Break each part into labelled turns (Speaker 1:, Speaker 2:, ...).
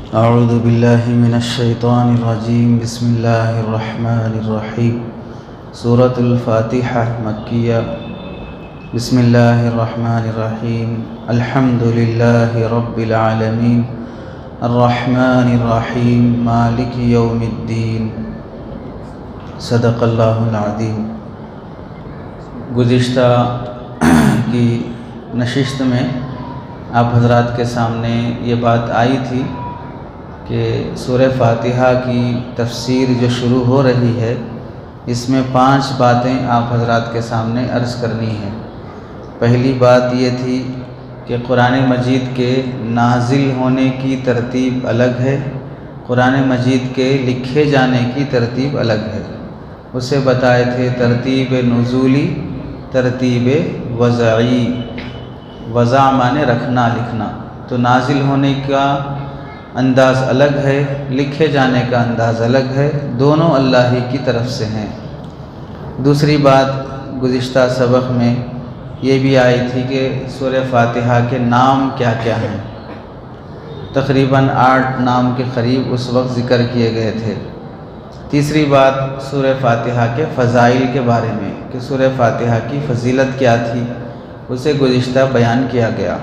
Speaker 1: اعوذ باللہ من الشیطان الرجیم بسم اللہ الرحمن الرحیم سورۃ الفاتحہ مکیہ بسم اللہ الرحمن الرحیم الحمد للہ رب العالمین الرحمن الرحیم مالک یوم الدین صدق اللہ العظیم۔ گزشتہ کی نشست میں آپ حضرات کے سامنے یہ بات آئی تھی کہ سورہ فاتحہ کی تفسیر جو شروع ہو رہی ہے اس میں 5 باتیں آپ حضرات کے سامنے عرض کرنی ہے۔ پہلی بات یہ تھی کہ قرآن مجید کے نازل ہونے کی ترتیب الگ ہے، قرآن مجید کے لکھے جانے کی ترتیب الگ ہے۔ اسے بتائے تھے ترتیب نزولی، ترتیب وضعی۔ وضع مانے رکھنا، لکھنا، تو نازل ہونے کا انداز الگ ہے، لکھے جانے کا انداز الگ ہے، دونوں اللہ ہی کی طرف سے ہیں۔ دوسری بات گزشتہ سبق میں یہ بھی آئی تھی کہ سورہ فاتحہ کے نام کیا کیا ہیں۔ تقریباً 8 نام کے قریب اس وقت ذکر کیے گئے تھے۔ تیسری بات سورہ فاتحہ کے فضائل کے بارے میں کہ سورہ فاتحہ کی فضیلت کیا تھی، اسے گزشتہ بیان کیا گیا۔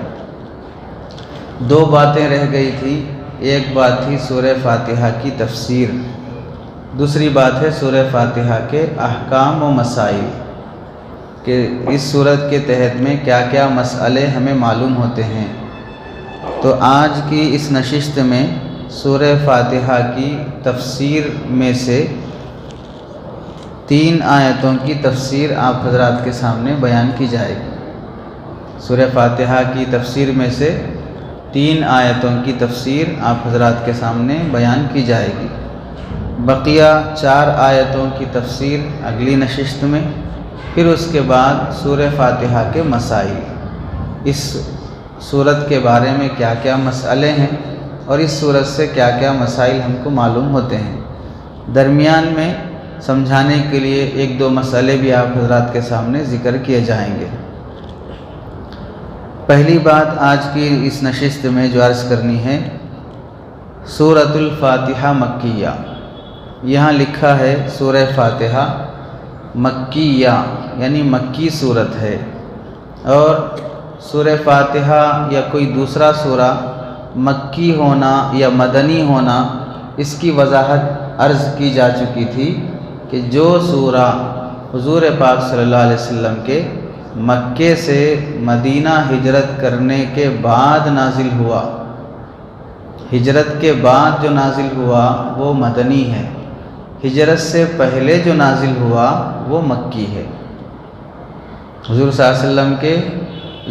Speaker 1: 2 باتیں رہ گئی تھی۔ ایک بات تھی سورہ فاتحہ کی تفسیر، دوسری بات ہے سورہ فاتحہ کے احکام و مسائل کہ اس سورت کے تحت میں کیا کیا مسئلے ہمیں معلوم ہوتے ہیں۔ تو آج کی اس نشست میں سورہ فاتحہ کی تفسیر میں سے 3 آیتوں کی تفسیر آپ حضرات کے سامنے بیان کی جائے گی۔ سورہ فاتحہ کی تفسیر میں سے 3 آیتوں کی تفسیر آپ حضرات کے سامنے بیان کی جائے گی۔ بقیہ 4 آیتوں کی تفسیر اگلی نشست میں، پھر اس کے بعد سورہ فاتحہ کے مسائل، اس سورت کے بارے میں کیا کیا مسئلے ہیں اور اس سورت سے کیا کیا مسائل ہم کو معلوم ہوتے ہیں۔ درمیان میں سمجھانے کے لیے 1-2 مسئلے بھی آپ حضرات کے سامنے ذکر کیے جائیں گے۔ پہلی بات آج کی اس نشست میں جو عرض کرنی ہے، سورۃ الفاتحہ مکیہ۔ یہاں لکھا ہے سورہ فاتحہ مکیہ، یعنی مکی سورت ہے، اور سورہ فاتحہ یا کوئی دوسرا سورہ مکی ہونا یا مدنی ہونا، اس کی وضاحت عرض کی جا چکی تھی کہ جو سورہ حضور پاک صلی اللہ علیہ وسلم کے مکے سے مدینہ ہجرت کرنے کے بعد نازل ہوا، ہجرت کے بعد جو نازل ہوا وہ مدنی ہے، ہجرت سے پہلے جو نازل ہوا وہ مکی ہے۔ حضور صلی اللہ علیہ وسلم کے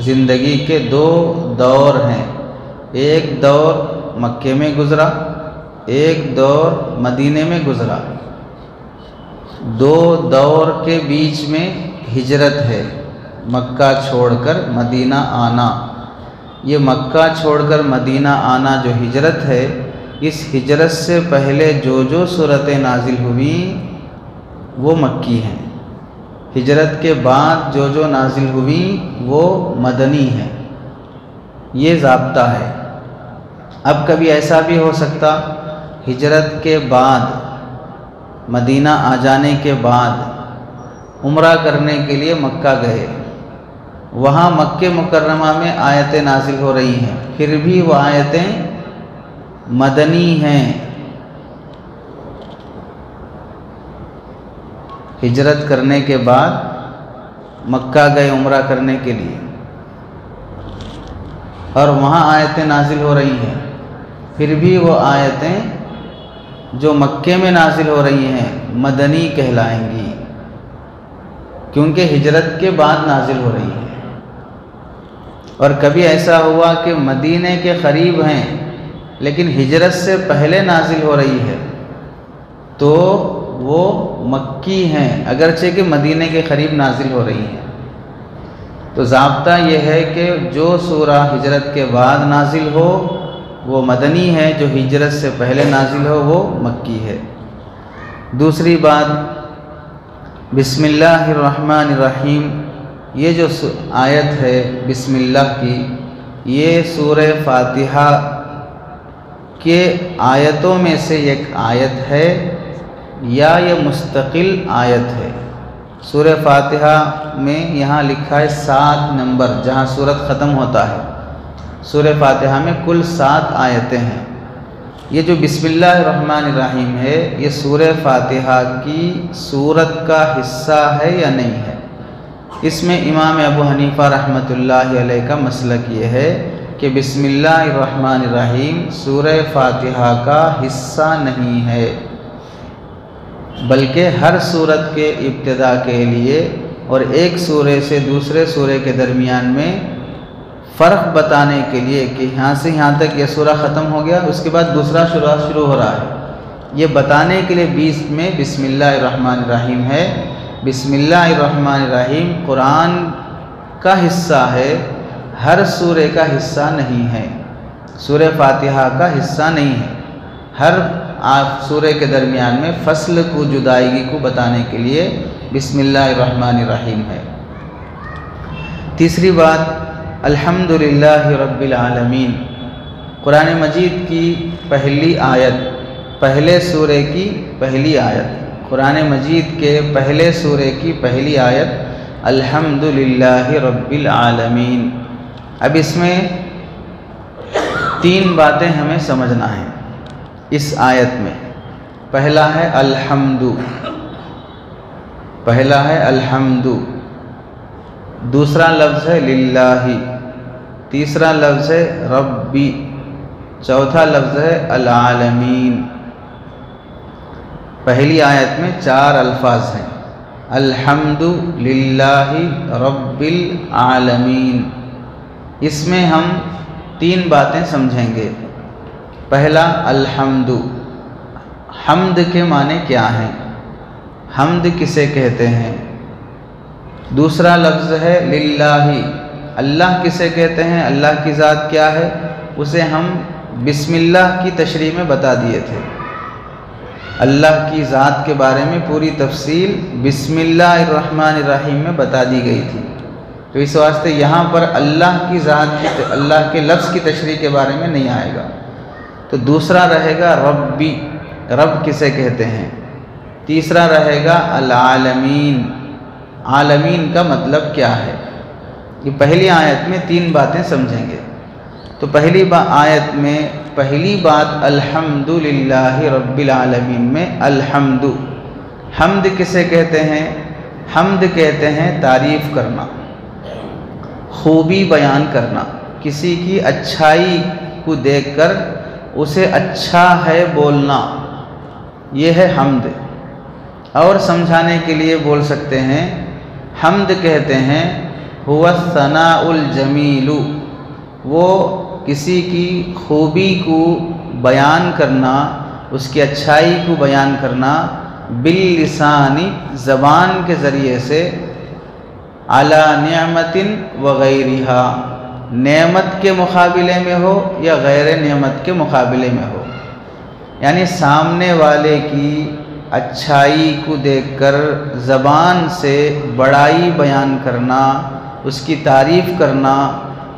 Speaker 1: زندگی کے 2 دور ہیں، ایک دور مکے میں گزرا، ایک دور مدینے میں گزرا۔ 2 دور کے بیچ میں ہجرت ہے، مکہ چھوڑ کر مدینہ آنا۔ یہ مکہ چھوڑ کر مدینہ آنا جو ہجرت ہے، اس ہجرت سے پہلے جو صورتیں نازل ہوئیں وہ مکی ہیں، ہجرت کے بعد جو نازل ہوئیں وہ مدنی ہیں۔ یہ ضابطہ ہے۔ اب کبھی ایسا بھی ہو سکتا ہجرت کے بعد، مدینہ آ جانے کے بعد عمرہ کرنے کے لیے مکہ گئے، وہاں مکہ مکرمہ میں آیتیں نازل ہو رہی ہیں، پھر بھی وہ آیتیں مدنی ہیں۔ ہجرت کرنے کے بعد مکہ گئے عمرہ کرنے کے لیے اور وہاں آیتیں نازل ہو رہی ہیں، پھر بھی وہ آیتیں جو مکے میں نازل ہو رہی ہیں مدنی کہلائیں گی، کیونکہ ہجرت کے بعد نازل ہو رہی ہیں۔ اور کبھی ایسا ہوا کہ مدینے کے قریب ہیں لیکن ہجرت سے پہلے نازل ہو رہی ہے تو وہ مکی ہیں، اگرچہ کہ مدینے کے قریب نازل ہو رہی ہیں۔ تو ضابطہ یہ ہے کہ جو سورہ ہجرت کے بعد نازل ہو وہ مدنی ہے، جو ہجرت سے پہلے نازل ہو وہ مکی ہے۔ دوسری بات بسم اللہ الرحمن الرحیم، یہ جو آیت ہے بسم اللہ کی، یہ سورہ فاتحہ کہ آیتوں میں سے ایک آیت ہے یا یہ مستقل آیت ہے۔ سورہ فاتحہ میں یہاں لکھا ہے 7 نمبر جہاں سورت ختم ہوتا ہے۔ سورہ فاتحہ میں کل 7 آیتیں ہیں۔ یہ جو بسم اللہ الرحمن الرحیم ہے یہ سورہ فاتحہ کی سورت کا حصہ ہے یا نہیں ہے؟ اس میں امام ابو حنیفہ رحمۃ اللہ علیہ کا مسلک یہ ہے کہ بسم اللہ الرحمن الرحیم سورہ فاتحہ کا حصہ نہیں ہے، بلکہ ہر سورت کے ابتدا کے لیے اور ایک سورے سے دوسرے سورے کے درمیان میں فرق بتانے کے لیے کہ یہاں سے یہاں تک یہ سورہ ختم ہو گیا، اس کے بعد دوسرا شروع ہو رہا ہے، یہ بتانے کے لیے بیچ میں بسم اللہ الرحمن الرحیم ہے۔ بسم اللہ الرحمن الرحیم قرآن کا حصہ ہے، ہر سورے کا حصہ نہیں ہے، سورہ فاتحہ کا حصہ نہیں ہے۔ ہر سورے کے درمیان میں فصل کو جدائیگی کو بتانے کے لیے بسم اللہ الرحمن الرحیم ہے۔ تیسری بات، الحمدللہ رب العالمین قرآن مجید کی پہلی آیت، پہلے سورے کی پہلی آیت، قرآن مجید کے پہلے سورے کی پہلی آیت الحمدللہ رب العالمین۔ اب اس میں 3 باتیں ہمیں سمجھنا ہیں اس آیت میں۔ پہلا ہے الحمد، پہلا ہے الحمد، دوسرا لفظ ہے للہ، تیسرا لفظ ہے ربی، چوتھا لفظ ہے العالمین۔ پہلی آیت میں 4 الفاظ ہیں، الحمد للہ رب العالمین۔ اس میں ہم 3 باتیں سمجھیں گے۔ پہلا الحمد، حمد کے معنی کیا ہیں، حمد کسے کہتے ہیں؟ دوسرا لفظ ہے للہ، اللہ کسے کہتے ہیں، اللہ کی ذات کیا ہے، اسے ہم بسم اللہ کی تشریح میں بتا دیے تھے۔ اللہ کی ذات کے بارے میں پوری تفصیل بسم اللہ الرحمن الرحیم میں بتا دی گئی تھی، تو اس واسطے یہاں پر اللہ کی ذات کی، اللہ کے لفظ کی تشریح کے بارے میں نہیں آئے گا۔ تو دوسرا رہے گا ربی، رب کسے کہتے ہیں۔ تیسرا رہے گا العالمین، عالمین کا مطلب کیا ہے۔ یہ پہلی آیت میں 3 باتیں سمجھیں گے۔ تو پہلی آیت میں پہلی بات الحمدللہ رب العالمین میں الحمد، حمد کسے کہتے ہیں؟ حمد کہتے ہیں تعریف کرنا، خوبی بیان کرنا، کسی کی اچھائی کو دیکھ کر اسے اچھا ہے بولنا، یہ ہے حمد۔ اور سمجھانے کے لیے بول سکتے ہیں حمد کہتے ہیں هو الثناء الجمیل، وہ کسی کی خوبی کو بیان کرنا، اس کی اچھائی کو بیان کرنا، باللسان، زبان کے ذریعے سے، علی نعمت وغیرہا، نعمت کے مقابلے میں ہو یا غیر نعمت کے مقابلے میں ہو، یعنی سامنے والے کی اچھائی کو دیکھ کر زبان سے بڑائی بیان کرنا، اس کی تعریف کرنا،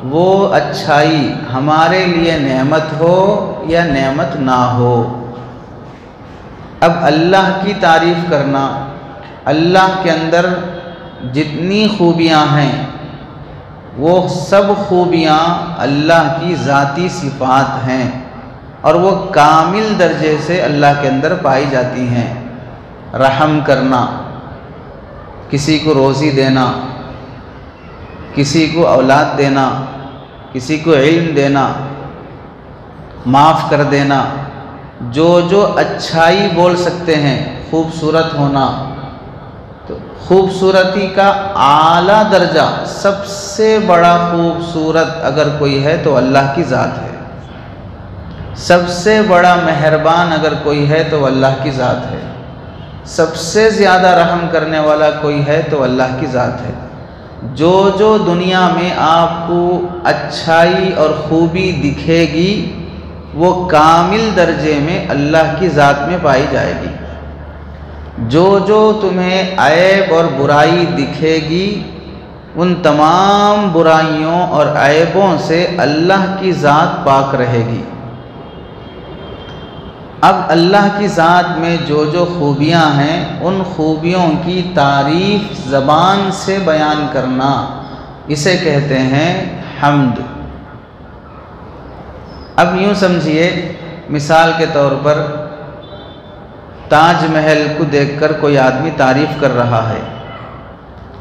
Speaker 1: وہ اچھائی ہمارے لیے نعمت ہو یا نعمت نہ ہو۔ اب اللہ کی تعریف کرنا، اللہ کے اندر جتنی خوبیاں ہیں وہ سب خوبیاں اللہ کی ذاتی صفات ہیں، اور وہ کامل درجے سے اللہ کے اندر پائی جاتی ہیں۔ رحم کرنا، کسی کو روزی دینا، کسی کو اولاد دینا، کسی کو علم دینا، معاف کر دینا، جو جو اچھائی بول سکتے ہیں، خوبصورت ہونا، تو خوبصورتی کا اعلیٰ درجہ، سب سے بڑا خوبصورت اگر کوئی ہے تو اللہ کی ذات ہے، سب سے بڑا مہربان اگر کوئی ہے تو اللہ کی ذات ہے، سب سے زیادہ رحم کرنے والا کوئی ہے تو اللہ کی ذات ہے۔ جو جو دنیا میں آپ کو اچھائی اور خوبی دکھے گی وہ کامل درجے میں اللہ کی ذات میں پائی جائے گی۔ جو جو تمہیں عیب اور برائی دکھے گی ان تمام برائیوں اور عیبوں سے اللہ کی ذات پاک رہے گی۔ اب اللہ کی ذات میں جو جو خوبیاں ہیں ان خوبیوں کی تعریف زبان سے بیان کرنا، اسے کہتے ہیں حمد۔ اب یوں سمجھیے، مثال کے طور پر تاج محل کو دیکھ کر کوئی آدمی تعریف کر رہا ہے،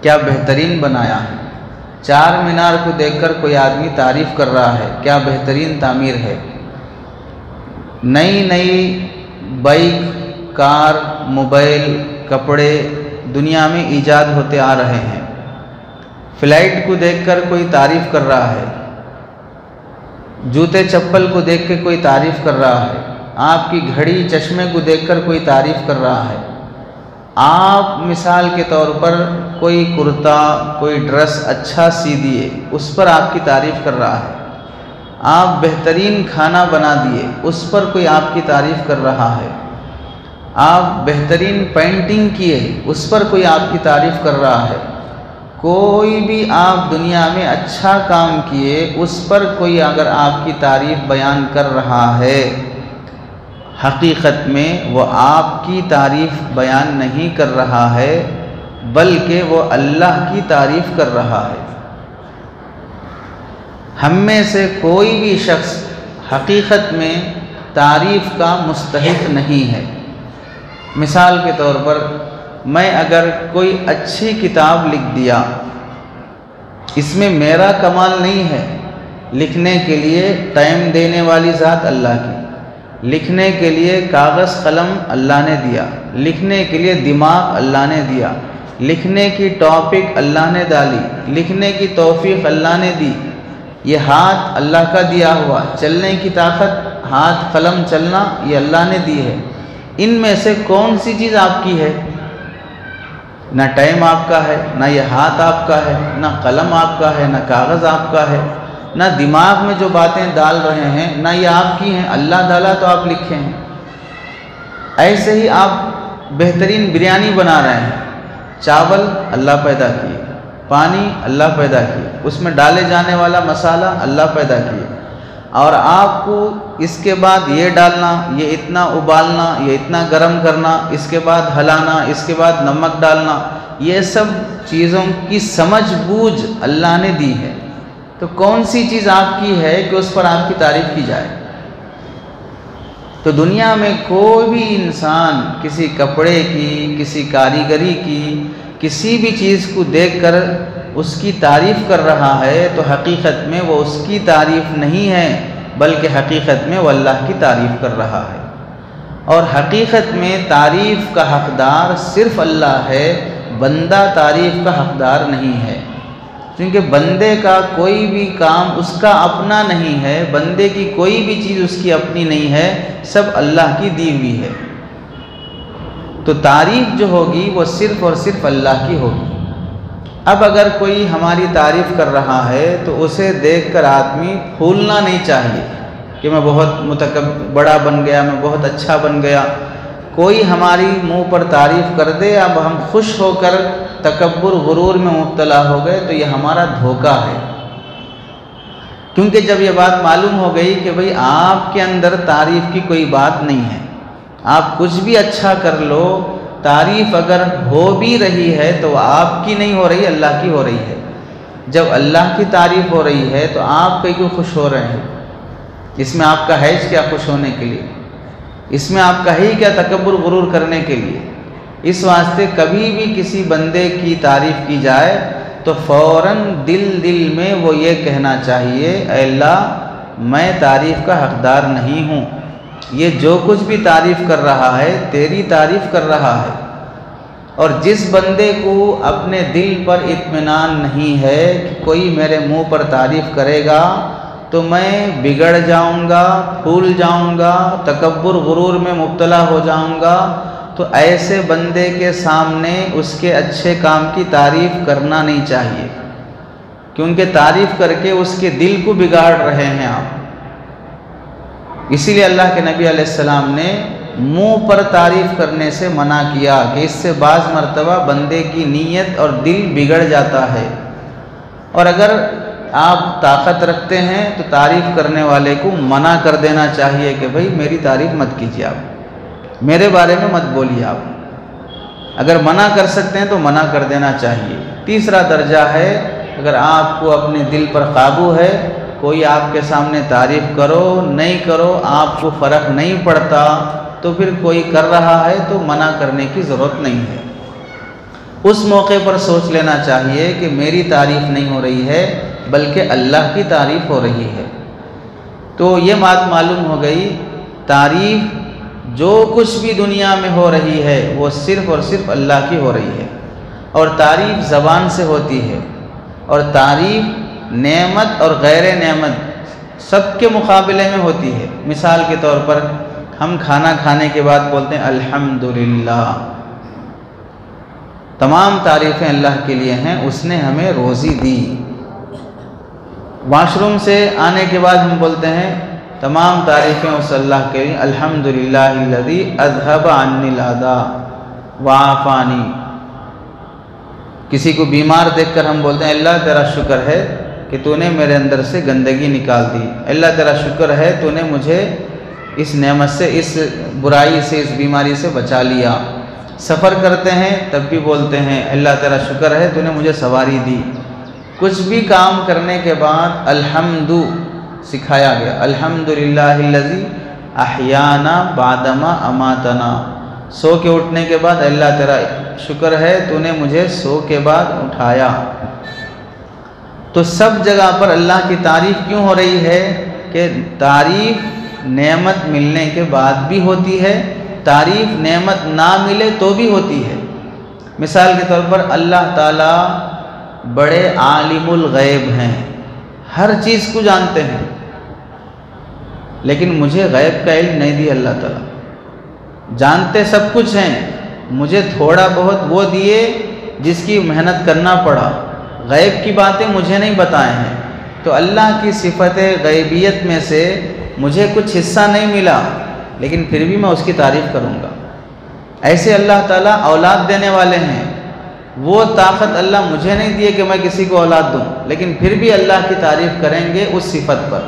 Speaker 1: کیا بہترین بنایا ہے۔ چار مینار کو دیکھ کر کوئی آدمی تعریف کر رہا ہے، کیا بہترین تعمیر ہے۔ نئی نئی بائک، کار، موبائل، کپڑے دنیا میں ایجاد ہوتے آ رہے ہیں۔ فلائٹ کو دیکھ کر کوئی تعریف کر رہا ہے، جوتے چپل کو دیکھ کے کوئی تعریف کر رہا ہے، آپ کی گھڑی چشمے کو دیکھ کر کوئی تعریف کر رہا ہے۔ آپ مثال کے طور پر کوئی کرتا، کوئی ڈریس اچھا سی دیے، اس پر آپ کی تعریف کر رہا ہے۔ آپ بہترین کھانا بنا دیے، اس پر کوئی آپ کی تعریف کر رہا ہے۔ آپ بہترین پینٹنگ کیے، اس پر کوئی آپ کی تعریف کر رہا ہے۔ کوئی بھی آپ دنیا میں اچھا کام کیے، اس پر کوئی اگر آپ کی تعریف بیان کر رہا ہے، حقیقت میں وہ آپ کی تعریف بیان نہیں کر رہا ہے، بلکہ وہ اللہ کی تعریف کر رہا ہے۔ ہم میں سے کوئی بھی شخص حقیقت میں تعریف کا مستحق نہیں ہے۔ مثال کے طور پر میں اگر کوئی اچھی کتاب لکھ دیا، اس میں میرا کمال نہیں ہے۔ لکھنے کے لیے ٹائم دینے والی ذات اللہ کی، لکھنے کے لیے کاغذ قلم اللہ نے دیا، لکھنے کے لیے دماغ اللہ نے دیا، لکھنے کی ٹاپک اللہ نے ڈالی، لکھنے کی توفیق اللہ نے دی۔ یہ ہاتھ اللہ کا دیا ہوا، چلنے کی طاقت، ہاتھ قلم چلنا، یہ اللہ نے دی ہے۔ ان میں سے کون سی چیز آپ کی ہے؟ نہ ٹائم آپ کا ہے، نہ یہ ہاتھ آپ کا ہے، نہ قلم آپ کا ہے، نہ کاغذ آپ کا ہے، نہ دماغ میں جو باتیں ڈال رہے ہیں نہ یہ آپ کی ہیں، اللہ ڈالا تو آپ لکھے ہیں۔ ایسے ہی آپ بہترین بریانی بنا رہے ہیں، چاول اللہ پیدا کیے، پانی اللہ پیدا کیے، اس میں ڈالے جانے والا مسالہ اللہ پیدا کیے، اور آپ کو اس کے بعد یہ ڈالنا، یہ اتنا ابالنا، یہ اتنا گرم کرنا، اس کے بعد ہلانا، اس کے بعد نمک ڈالنا، یہ سب چیزوں کی سمجھ بوجھ اللہ نے دی ہے۔ تو کون سی چیز آپ کی ہے کہ اس پر آپ کی تعریف کی جائے؟ تو دنیا میں کوئی بھی انسان کسی کپڑے کی، کسی کاریگری کی، کسی بھی چیز کو دیکھ کر اس کی تعریف کر رہا ہے، تو حقیقت میں وہ اس کی تعریف نہیں ہے، بلکہ حقیقت میں وہ اللہ کی تعریف کر رہا ہے۔ اور حقیقت میں تعریف کا حقدار صرف اللہ ہے، بندہ تعریف کا حقدار نہیں ہے، کیونکہ بندے کا کوئی بھی کام اس کا اپنا نہیں ہے، بندے کی کوئی بھی چیز اس کی اپنی نہیں ہے، سب اللہ کی دی ہوئی ہے۔ تو تعریف جو ہوگی وہ صرف اور صرف اللہ کی ہوگی۔ اب اگر کوئی ہماری تعریف کر رہا ہے تو اسے دیکھ کر آدمی پھولنا نہیں چاہیے کہ میں بہت بڑا بن گیا، میں بہت اچھا بن گیا۔ کوئی ہماری منہ پر تعریف کر دے، اب ہم خوش ہو کر تکبر غرور میں مبتلا ہو گئے، تو یہ ہمارا دھوکہ ہے۔ کیونکہ جب یہ بات معلوم ہو گئی کہ بھئی آپ کے اندر تعریف کی کوئی بات نہیں ہے، آپ کچھ بھی اچھا کر لو، تعریف اگر ہو بھی رہی ہے تو وہ آپ کی نہیں ہو رہی، اللہ کی ہو رہی ہے۔ جب اللہ کی تعریف ہو رہی ہے تو آپ کیوں خوش ہو رہے ہیں؟ اس میں آپ کا حیض کیا خوش ہونے کے لیے؟ اس میں آپ کا ہی کیا تکبر غرور کرنے کے لیے؟ اس واسطے کبھی بھی کسی بندے کی تعریف کی جائے تو فوراً دل میں وہ یہ کہنا چاہیے، اے اللہ میں تعریف کا حقدار نہیں ہوں، یہ جو کچھ بھی تعریف کر رہا ہے تیری تعریف کر رہا ہے۔ اور جس بندے کو اپنے دل پر اطمینان نہیں ہے کہ کوئی میرے منہ پر تعریف کرے گا تو میں بگڑ جاؤں گا، پھول جاؤں گا، تکبر غرور میں مبتلا ہو جاؤں گا، تو ایسے بندے کے سامنے اس کے اچھے کام کی تعریف کرنا نہیں چاہیے، کیونکہ تعریف کر کے اس کے دل کو بگاڑ رہے ہیں آپ۔ اسی لیے اللہ کے نبی علیہ السلام نے منہ پر تعریف کرنے سے منع کیا کہ اس سے بعض مرتبہ بندے کی نیت اور دل بگڑ جاتا ہے۔ اور اگر آپ طاقت رکھتے ہیں تو تعریف کرنے والے کو منع کر دینا چاہیے کہ بھائی میری تعریف مت کیجیے، آپ میرے بارے میں مت بولیے۔ آپ اگر منع کر سکتے ہیں تو منع کر دینا چاہیے۔ تیسرا درجہ ہے، اگر آپ کو اپنے دل پر قابو ہے، کوئی آپ کے سامنے تعریف کرو نہیں کرو آپ کو فرق نہیں پڑتا، تو پھر کوئی کر رہا ہے تو منع کرنے کی ضرورت نہیں ہے۔ اس موقع پر سوچ لینا چاہیے کہ میری تعریف نہیں ہو رہی ہے بلکہ اللہ کی تعریف ہو رہی ہے۔ تو یہ بات معلوم ہو گئی، تعریف جو کچھ بھی دنیا میں ہو رہی ہے وہ صرف اور صرف اللہ کی ہو رہی ہے، اور تعریف زبان سے ہوتی ہے، اور تعریف نعمت اور غیر نعمت سب کے مقابلے میں ہوتی ہے۔ مثال کے طور پر ہم کھانا کھانے کے بعد بولتے ہیں الحمدللہ، تمام تعریفیں اللہ کے لیے ہیں، اس نے ہمیں روزی دی۔ واش روم سے آنے کے بعد ہم بولتے ہیں تمام تعریفیں اس اللہ کے لیے، الحمدللہ الذی اذھب عنی الاذی وعافانی۔ کسی کو بیمار دیکھ کر ہم بولتے ہیں اللہ تیرا شکر ہے کہ تو نے میرے اندر سے گندگی نکال دی، اللہ تیرا شکر ہے تو نے مجھے اس نعمت سے، اس برائی سے، اس بیماری سے بچا لیا۔ سفر کرتے ہیں تب بھی بولتے ہیں اللہ تیرا شکر ہے تو نے مجھے سواری دی۔ کچھ بھی کام کرنے کے بعد الحمد سکھایا گیا، الحمدللہ الذی احیانا بعدما اماتنا۔ سو کے اٹھنے کے بعد اللہ تیرا شکر ہے تو نے مجھے سو کے بعد اٹھایا۔ تو سب جگہ پر اللہ کی تعریف کیوں ہو رہی ہے کہ تعریف نعمت ملنے کے بعد بھی ہوتی ہے، تعریف نعمت نہ ملے تو بھی ہوتی ہے۔ مثال کے طور پر اللہ تعالیٰ بڑے عالم الغیب ہیں، ہر چیز کو جانتے ہیں، لیکن مجھے غیب کا علم نہیں دیا اللہ تعالیٰ۔ جانتے سب کچھ ہیں، مجھے تھوڑا بہت وہ دیے جس کی محنت کرنا پڑا، غیب کی باتیں مجھے نہیں بتائے ہیں۔ تو اللہ کی صفت غیبیت میں سے مجھے کچھ حصہ نہیں ملا، لیکن پھر بھی میں اس کی تعریف کروں گا۔ ایسے اللہ تعالیٰ اولاد دینے والے ہیں، وہ طاقت اللہ مجھے نہیں دیے کہ میں کسی کو اولاد دوں، لیکن پھر بھی اللہ کی تعریف کریں گے اس صفت پر۔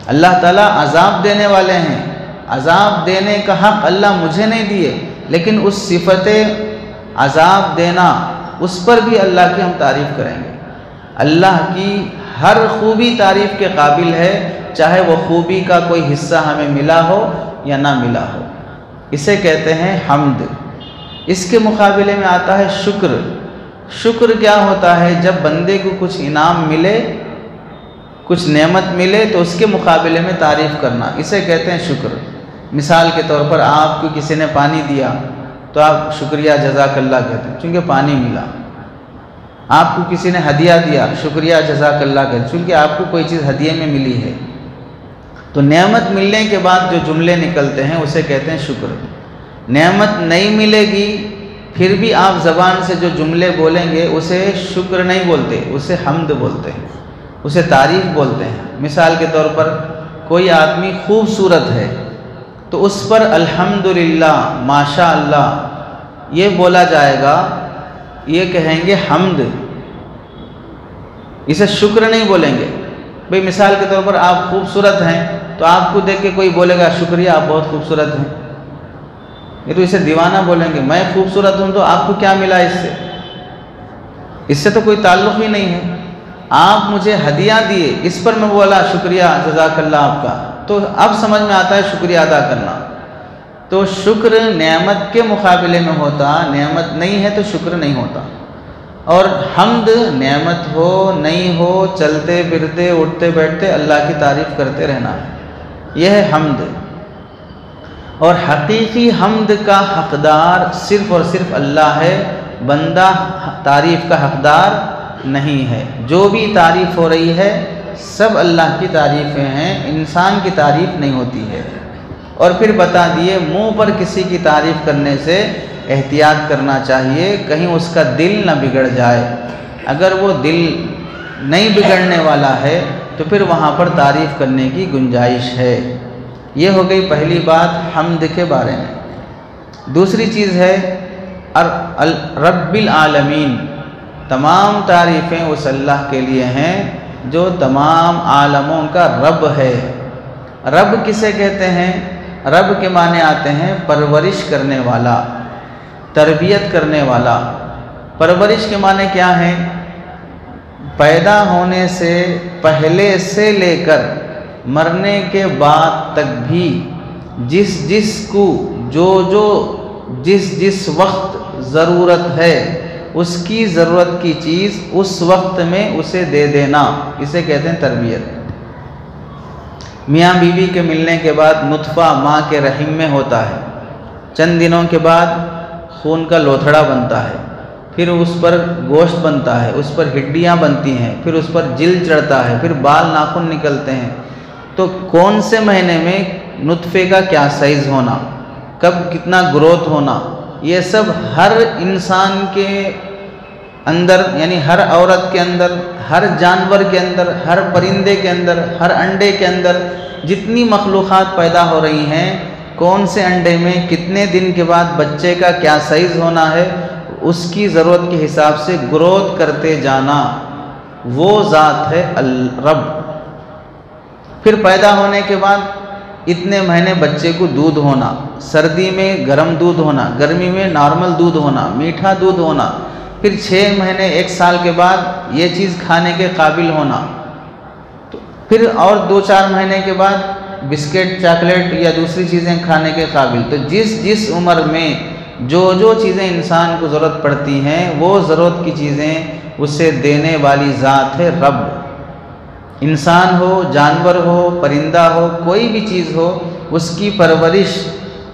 Speaker 1: اللہ تعالیٰ عذاب دینے والے ہیں، عذاب دینے کا حق اللہ مجھے نہیں دیے، لیکن اس صفت عذاب دینا اس پر بھی اللہ کی ہم تعریف کریں گے۔ اللہ کی ہر خوبی تعریف کے قابل ہے، چاہے وہ خوبی کا کوئی حصہ ہمیں ملا ہو یا نہ ملا ہو۔ اسے کہتے ہیں حمد۔ اس کے مقابلے میں آتا ہے شکر۔ شکر کیا ہوتا ہے؟ جب بندے کو کچھ انعام ملے، کچھ نعمت ملے تو اس کے مقابلے میں تعریف کرنا، اسے کہتے ہیں شکر۔ مثال کے طور پر آپ کو کسی نے پانی دیا تو آپ شکریہ جزاک اللہ کہتے ہیں چونکہ پانی ملا۔ آپ کو کسی نے ہدیہ دیا، شکریہ جزاک اللہ کہتے ہیں چونکہ آپ کو کوئی چیز ہدیے میں ملی ہے۔ تو نعمت ملنے کے بعد جو جملے نکلتے ہیں اسے کہتے ہیں شکر۔ نعمت نہیں ملے گی پھر بھی آپ زبان سے جو جملے بولیں گے اسے شکر نہیں بولتے، اسے حمد بولتے ہیں، اسے تعریف بولتے ہیں۔ مثال کے طور پر کوئی آدمی خوبصورت ہے تو اس پر الحمدللہ ماشاء اللہ یہ بولا جائے گا، یہ کہیں گے حمد، اسے شکر نہیں بولیں گے۔ بھئی مثال کے طور پر آپ خوبصورت ہیں تو آپ کو دیکھ کے کوئی بولے گا شکریہ آپ بہت خوبصورت ہیں، یہ تو اسے دیوانہ بولیں گے۔ میں خوبصورت ہوں تو آپ کو کیا ملا اس سے تو کوئی تعلق ہی نہیں ہے۔ آپ مجھے ہدیہ دیے، اس پر میں بولا شکریہ جزاک اللہ آپ کا، تو اب سمجھ میں آتا ہے شکریہ ادا کرنا۔ تو شکر نعمت کے مقابلے میں ہوتا، نعمت نہیں ہے تو شکر نہیں ہوتا۔ اور حمد نعمت ہو نہیں ہو، چلتے پھرتے اٹھتے بیٹھتے اللہ کی تعریف کرتے رہنا ہے، یہ ہے حمد۔ اور حقیقی حمد کا حقدار صرف اور صرف اللہ ہے، بندہ تعریف کا حقدار نہیں ہے۔ جو بھی تعریف ہو رہی ہے سب اللہ کی تعریفیں ہیں، انسان کی تعریف نہیں ہوتی ہے۔ اور پھر بتا دیے منہ پر کسی کی تعریف کرنے سے احتیاط کرنا چاہیے، کہیں اس کا دل نہ بگڑ جائے۔ اگر وہ دل نہیں بگڑنے والا ہے تو پھر وہاں پر تعریف کرنے کی گنجائش ہے۔ یہ ہو گئی پہلی بات حمد کے بارے میں۔ دوسری چیز ہے رب العالمین، تمام تعریفیں اس اللہ کے لیے ہیں جو تمام عالموں کا رب ہے۔ رب کسے کہتے ہیں؟ رب کے معنی آتے ہیں پرورش کرنے والا، تربیت کرنے والا۔ پرورش کے معنی کیا ہیں؟ پیدا ہونے سے پہلے سے لے کر مرنے کے بعد تک بھی جس کو جس وقت ضرورت ہے اس کی ضرورت کی چیز اس وقت میں اسے دے دینا، اسے کہتے ہیں تربیت۔ میاں بیوی کے ملنے کے بعد نطفہ ماں کے رحم میں ہوتا ہے، چند دنوں کے بعد خون کا لوتھڑا بنتا ہے، پھر اس پر گوشت بنتا ہے، اس پر ہڈیاں بنتی ہیں، پھر اس پر جلد چڑھتا ہے، پھر بال ناخن نکلتے ہیں۔ تو کون سے مہینے میں نطفے کا کیا سائز ہونا، کب کتنا گروتھ ہونا، یہ سب ہر انسان کے اندر، یعنی ہر عورت کے اندر، ہر جانور کے اندر، ہر پرندے کے اندر، ہر انڈے کے اندر جتنی مخلوقات پیدا ہو رہی ہیں، کون سے انڈے میں کتنے دن کے بعد بچے کا کیا سائز ہونا ہے، اس کی ضرورت کے حساب سے گروتھ کرتے جانا، وہ ذات ہے الرب۔ پھر پیدا ہونے کے بعد اتنے مہینے بچے کو دودھ ہونا، سردی میں گرم دودھ ہونا، گرمی میں نارمل دودھ ہونا، میٹھا دودھ ہونا، پھر 6 مہینے 1 سال کے بعد یہ چیز کھانے کے قابل ہونا، پھر اور 2-4 مہینے کے بعد بسکٹ، چاکلیٹ یا دوسری چیزیں کھانے کے قابل۔ تو جس عمر میں جو چیزیں انسان کو ضرورت پڑتی ہیں، وہ ضرورت کی چیزیں اسے دینے والی ذات ہے رب۔ انسان ہو، جانور ہو، پرندہ ہو، کوئی بھی چیز ہو، اس کی پرورش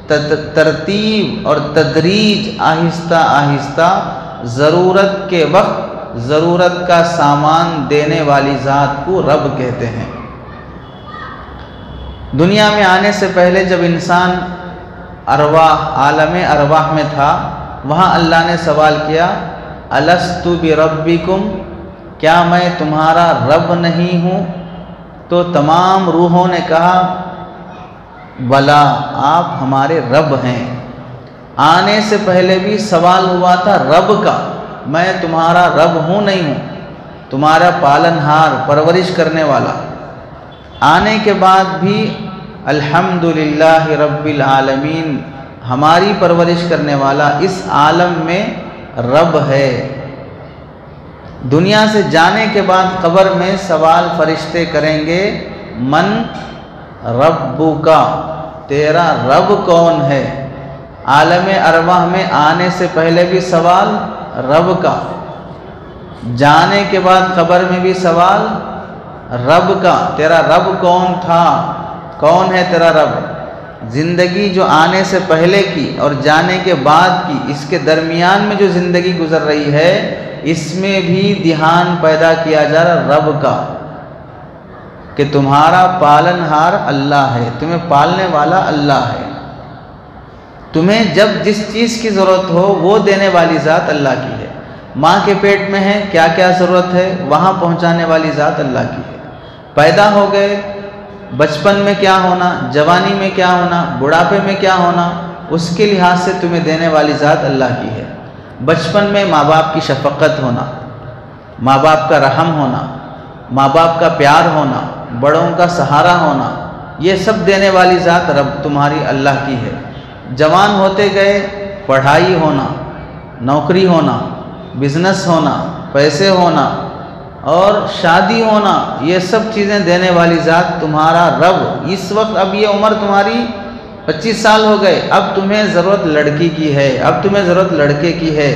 Speaker 1: ترتیب اور تدریج آہستہ آہستہ ضرورت کے وقت ضرورت کا سامان دینے والی ذات کو رب کہتے ہیں۔ دنیا میں آنے سے پہلے جب انسان عالم ارواح میں تھا، وہاں اللہ نے سوال کیا، الستُ بربکم، کیا میں تمہارا رب نہیں ہوں؟ تو تمام روحوں نے کہا بلا، آپ ہمارے رب ہیں۔ آنے سے پہلے بھی سوال ہوا تھا رب کا، میں تمہارا رب ہوں نہیں ہوں، تمہارا پالن ہار، پرورش کرنے والا۔ آنے کے بعد بھی الحمدللہ رب العالمین، ہماری پرورش کرنے والا اس عالم میں رب ہے۔ دنیا سے جانے کے بعد قبر میں سوال فرشتے کریں گے، من ربک، تیرا رب کون ہے؟ عالم ارواح میں آنے سے پہلے بھی سوال رب کا، جانے کے بعد قبر میں بھی سوال رب کا، تیرا رب کون تھا، کون ہے تیرا رب؟ زندگی جو آنے سے پہلے کی اور جانے کے بعد کی، اس کے درمیان میں جو زندگی گزر رہی ہے، اس میں بھی دھیان پیدا کیا جا رہا رب کا، کہ تمہارا پالن ہار اللہ ہے، تمہیں پالنے والا اللہ ہے، تمہیں جب جس چیز کی ضرورت ہو وہ دینے والی ذات اللہ کی ہے۔ ماں کے پیٹ میں ہے، کیا کیا ضرورت ہے وہاں پہنچانے والی ذات اللہ کی ہے۔ پیدا ہو گئے، بچپن میں کیا ہونا، جوانی میں کیا ہونا، بڑھاپے میں کیا ہونا، اس کے لحاظ سے تمہیں دینے والی ذات اللہ کی ہے۔ بچپن میں ماں باپ کی شفقت ہونا، ماں باپ کا رحم ہونا، ماں باپ کا پیار ہونا، بڑوں کا سہارا ہونا، یہ سب دینے والی ذات رب تمہاری اللہ کی ہے۔ جوان ہوتے گئے، پڑھائی ہونا، نوکری ہونا، بزنس ہونا، پیسے ہونا اور شادی ہونا، یہ سب چیزیں دینے والی ذات تمہارا رب۔ اس وقت اب یہ عمر تمہاری 25 سال ہو گئے، اب تمہیں ضرورت لڑکی کی ہے، اب تمہیں ضرورت لڑکے کی ہے،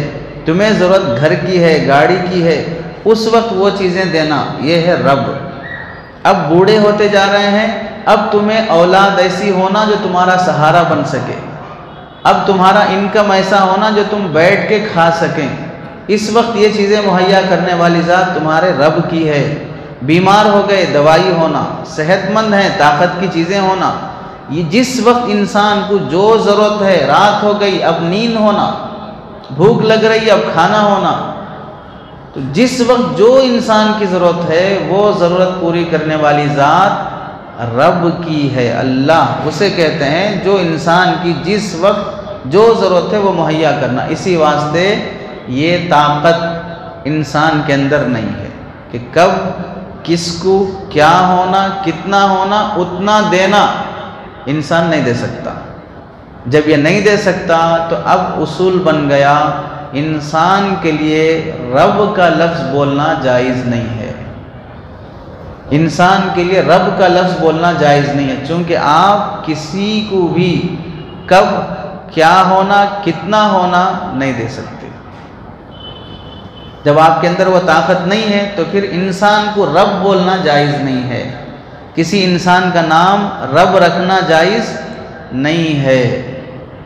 Speaker 1: تمہیں ضرورت گھر کی ہے، گاڑی کی ہے، اس وقت وہ چیزیں دینا، یہ ہے رب۔ اب بوڑھے ہوتے جا رہے ہیں، اب تمہیں اولاد ایسی ہونا جو تمہارا سہارا بن سکے، اب تمہارا انکم ایسا ہونا جو تم بیٹھ کے کھا سکیں، اس وقت یہ چیزیں مہیا کرنے والی ذات تمہارے رب کی ہے۔ بیمار ہو گئے، دوائی ہونا، صحت مند ہیں، طاقت کی چیزیں ہونا، یہ جس وقت انسان کو جو ضرورت ہے، رات ہو گئی اب نیند ہونا، بھوک لگ رہی اب کھانا ہونا، تو جس وقت جو انسان کی ضرورت ہے وہ ضرورت پوری کرنے والی ذات رب کی ہے، اللہ اسے کہتے ہیں جو انسان کی جس وقت جو ضرورت ہے وہ مہیا کرنا۔ اسی واسطے یہ طاقت انسان کے اندر نہیں ہے کہ کب کس کو کیا ہونا، کتنا ہونا، اتنا دینا انسان نہیں دے سکتا۔ جب یہ نہیں دے سکتا تو اب اصول بن گیا انسان کے لیے رب کا لفظ بولنا جائز نہیں ہے۔ انسان کے لیے رب کا لفظ بولنا جائز نہیں ہے، چونکہ آپ کسی کو بھی کب کیا ہونا، کتنا ہونا نہیں دے سکتے۔ جب آپ کے اندر وہ طاقت نہیں ہے تو پھر انسان کو رب بولنا جائز نہیں ہے، کسی انسان کا نام رب رکھنا جائز نہیں ہے۔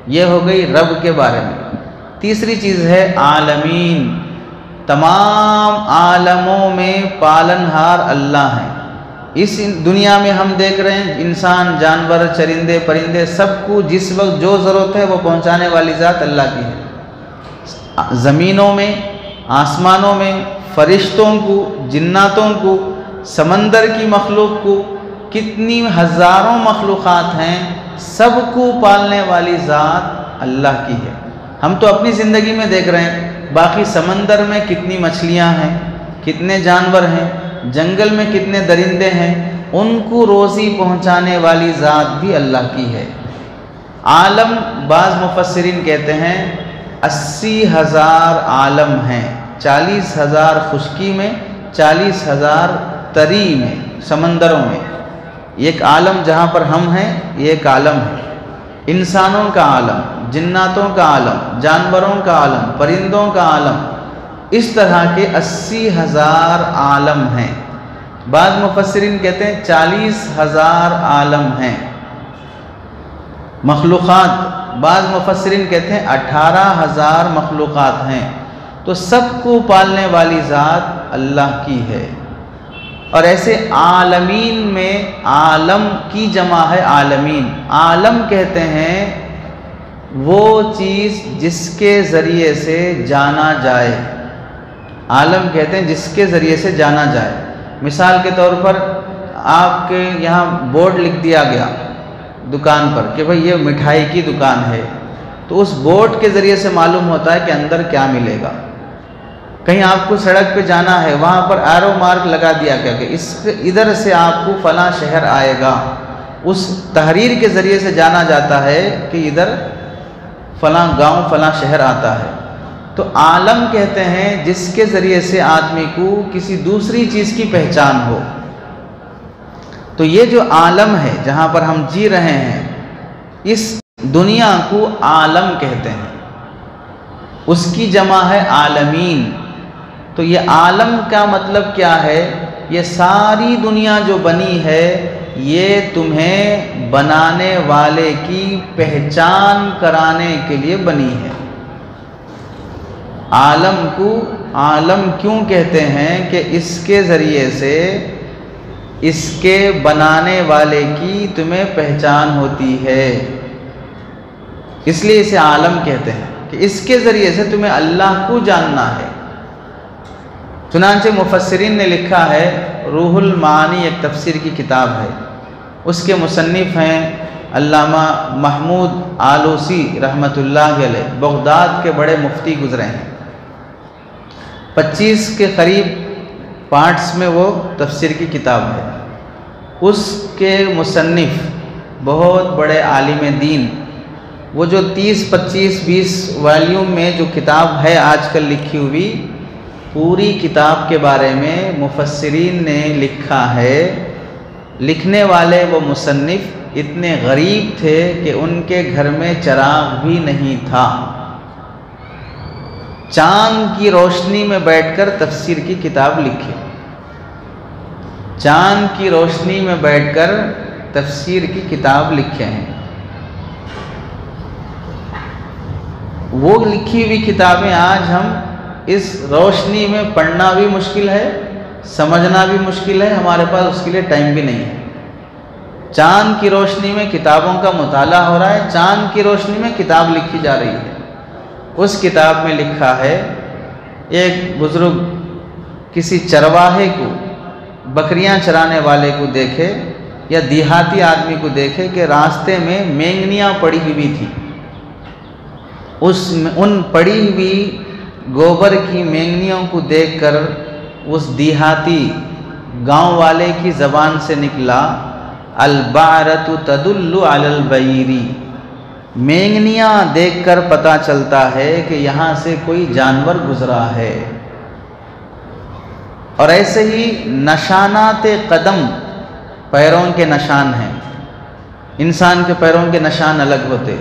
Speaker 1: یہ ہو گئی رب کے بارے میں۔ تیسری چیز ہے عالمین، تمام عالموں میں پالنہار اللہ ہیں۔ اس دنیا میں ہم دیکھ رہے ہیں انسان، جانور، چرندے، پرندے، سب کو جس وقت جو ضرورت ہے وہ پہنچانے والی ذات اللہ کی ہے۔ زمینوں میں، آسمانوں میں، فرشتوں کو، جناتوں کو، سمندر کی مخلوق کو، کتنی ہزاروں مخلوقات ہیں، سب کو پالنے والی ذات اللہ کی ہے۔ ہم تو اپنی زندگی میں دیکھ رہے ہیں، باقی سمندر میں کتنی مچھلیاں ہیں، کتنے جانور ہیں، جنگل میں کتنے درندے ہیں، ان کو روزی پہنچانے والی ذات بھی اللہ کی ہے۔ عالم، بعض مفسرین کہتے ہیں 80,000 عالم ہیں، 40,000 خشکی میں، 40,000 تری میں، سمندروں میں۔ ایک عالم جہاں پر ہم ہیں، یہ ایک عالم ہے، انسانوں کا عالم، جناتوں کا عالم، جانوروں کا عالم، پرندوں کا عالم، اس طرح کے 80,000 عالم ہیں۔ بعض مفسرین کہتے ہیں 40,000 عالم ہیں مخلوقات، بعض مفسرین کہتے ہیں 18,000 مخلوقات ہیں۔ تو سب کو پالنے والی ذات اللہ کی ہے۔ اور ایسے عالمین میں عالم کی جمع ہے عالمین۔ عالم کہتے ہیں وہ چیز جس کے ذریعے سے جانا جائے، عالم کہتے ہیں جس کے ذریعے سے جانا جائے۔ مثال کے طور پر آپ کے یہاں بورڈ لکھ دیا گیا دکان پر کہ بھئی یہ مٹھائی کی دکان ہے، تو اس بورڈ کے ذریعے سے معلوم ہوتا ہے کہ اندر کیا ملے گا۔ کہیں آپ کو سڑک پہ جانا ہے، وہاں پر ایرو مارک لگا دیا گیا کہ ادھر سے آپ کو فلاں شہر آئے گا، اس تحریر کے ذریعے سے جانا جاتا ہے کہ ادھر فلاں گاؤں، فلاں شہر آتا ہے۔ تو عالم کہتے ہیں جس کے ذریعے سے آدمی کو کسی دوسری چیز کی پہچان ہو۔ تو یہ جو عالم ہے جہاں پر ہم جی رہے ہیں، اس دنیا کو عالم کہتے ہیں، اس کی جمع ہے عالمین۔ تو یہ عالم کا مطلب کیا ہے؟ یہ ساری دنیا جو بنی ہے یہ تمہیں بنانے والے کی پہچان کرانے کے لیے بنی ہے۔ عالم کو عالم کیوں کہتے ہیں؟ کہ اس کے ذریعے سے اس کے بنانے والے کی تمہیں پہچان ہوتی ہے، اس لیے اسے عالم کہتے ہیں کہ اس کے ذریعے سے تمہیں اللہ کو جاننا ہے۔ چنانچہ مفسرین نے لکھا ہے، روح المعانی ایک تفسیر کی کتاب ہے، اس کے مصنف ہیں علامہ محمود آلوسی رحمۃ اللہ علیہ، بغداد کے بڑے مفتی گزرے ہیں۔ 25 کے قریب پارٹس میں وہ تفسیر کی کتاب ہے۔ اس کے مصنف بہت بڑے عالم دین، وہ جو 30، 25، 20 والیوم میں جو کتاب ہے آج کل لکھی ہوئی، پوری کتاب کے بارے میں مفسرین نے لکھا ہے، لکھنے والے وہ مصنف اتنے غریب تھے کہ ان کے گھر میں چراغ بھی نہیں تھا، چاند کی روشنی میں بیٹھ کر تفسیر کی کتاب لکھی، چاند کی روشنی میں بیٹھ کر تفسیر کی کتاب لکھے ہیں۔ وہ لکھی ہوئی کتابیں آج ہم اس روشنی میں پڑھنا بھی مشکل ہے، سمجھنا بھی مشکل ہے، ہمارے پاس اس کے لیے ٹائم بھی نہیں ہے۔ چاند کی روشنی میں کتابوں کا مطالعہ ہو رہا ہے، چاند کی روشنی میں کتاب لکھی جا رہی ہے۔ اس کتاب میں لکھا ہے، ایک بزرگ کسی چرواہے کو، بکریاں چرانے والے کو دیکھے یا دیہاتی آدمی کو دیکھے کہ راستے میں مینگنیاں پڑی ہوئی تھی، ان پڑی ہوئی گوبر کی مینگنیوں کو دیکھ کر اس دیہاتی گاؤں والے کی زبان سے نکلا البعرۃ تدل علی البعیر، مینگنیاں دیکھ کر پتہ چلتا ہے کہ یہاں سے کوئی جانور گزرا ہے۔ اور ایسے ہی نشانات قدم، پیروں کے نشان ہیں، انسان کے پیروں کے نشان الگ ہوتے،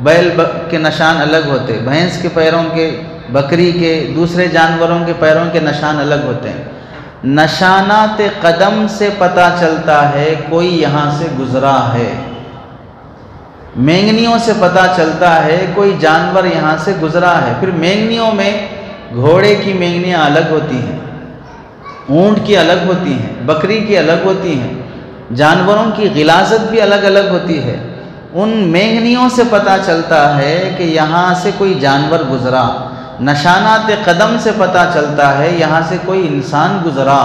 Speaker 1: بیل کے نشان الگ ہوتے، بھینس کے پیروں کے، بکری کے، دوسرے جانوروں کے پیروں کے نشان الگ ہوتے ہیں۔ نشانات قدم سے پتہ چلتا ہے کوئی یہاں سے گزرا ہے، مینگنیوں سے پتہ چلتا ہے کوئی جانور یہاں سے گزرا ہے۔ پھر مینگنیوں میں گھوڑے کی مینگنیاں الگ ہوتی ہیں، اونٹ کی الگ ہوتی ہیں، بکری کی الگ ہوتی ہیں، جانوروں کی غلاظت بھی الگ الگ ہوتی ہے۔ ان مینگنیوں سے پتہ چلتا ہے کہ یہاں سے کوئی جانور گزرا، نشانات قدم سے پتہ چلتا ہے یہاں سے کوئی انسان گزرا۔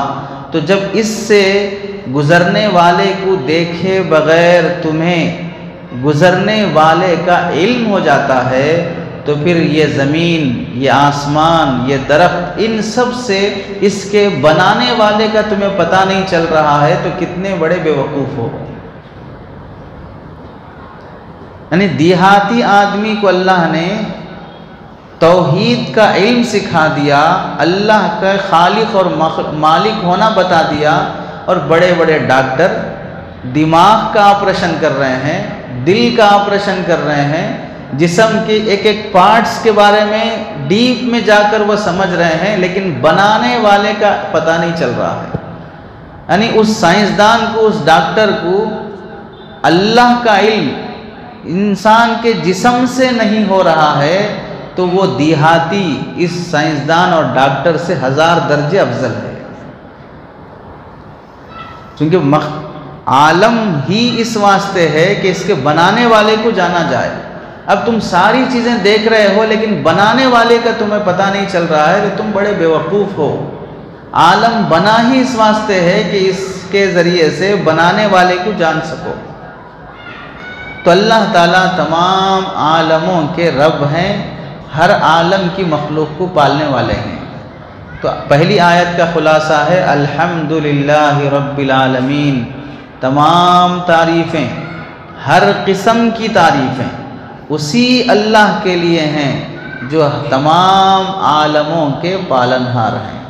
Speaker 1: تو جب اس سے گزرنے والے کو دیکھے بغیر تمہیں گزرنے والے کا علم ہو جاتا ہے تو پھر یہ زمین، یہ آسمان، یہ درخت، ان سب سے اس کے بنانے والے کا تمہیں پتہ نہیں چل رہا ہے تو کتنے بڑے بے وقوف ہو۔ یعنی دیہاتی آدمی کو اللہ نے توحید کا علم سکھا دیا، اللہ کا خالق اور مالک ہونا بتا دیا، اور بڑے بڑے ڈاکٹر دماغ کا آپریشن کر رہے ہیں، دل کا آپریشن کر رہے ہیں، جسم کے ایک ایک پارٹس کے بارے میں ڈیپ میں جا کر وہ سمجھ رہے ہیں، لیکن بنانے والے کا پتہ نہیں چل رہا ہے۔ یعنی اس سائنسدان کو، اس ڈاکٹر کو اللہ کا علم انسان کے جسم سے نہیں ہو رہا ہے تو وہ دیہاتی اس سائنسدان اور ڈاکٹر سے 1000 درجے افضل ہے، کیونکہ عالم ہی اس واسطے ہے کہ اس کے بنانے والے کو جانا جائے۔ اب تم ساری چیزیں دیکھ رہے ہو لیکن بنانے والے کا تمہیں پتہ نہیں چل رہا ہے تو تم بڑے بیوقوف ہو۔ عالم بنا ہی اس واسطے ہے کہ اس کے ذریعے سے بنانے والے کو جان سکو۔ تو اللہ تعالیٰ تمام عالموں کے رب ہیں، ہر عالم کی مخلوق کو پالنے والے ہیں۔ تو پہلی آیت کا خلاصہ ہے الحمدللہ رب العالمین، تمام تعریفیں، ہر قسم کی تعریفیں اسی اللہ کے لیے ہیں جو تمام عالموں کے پالنہار ہیں۔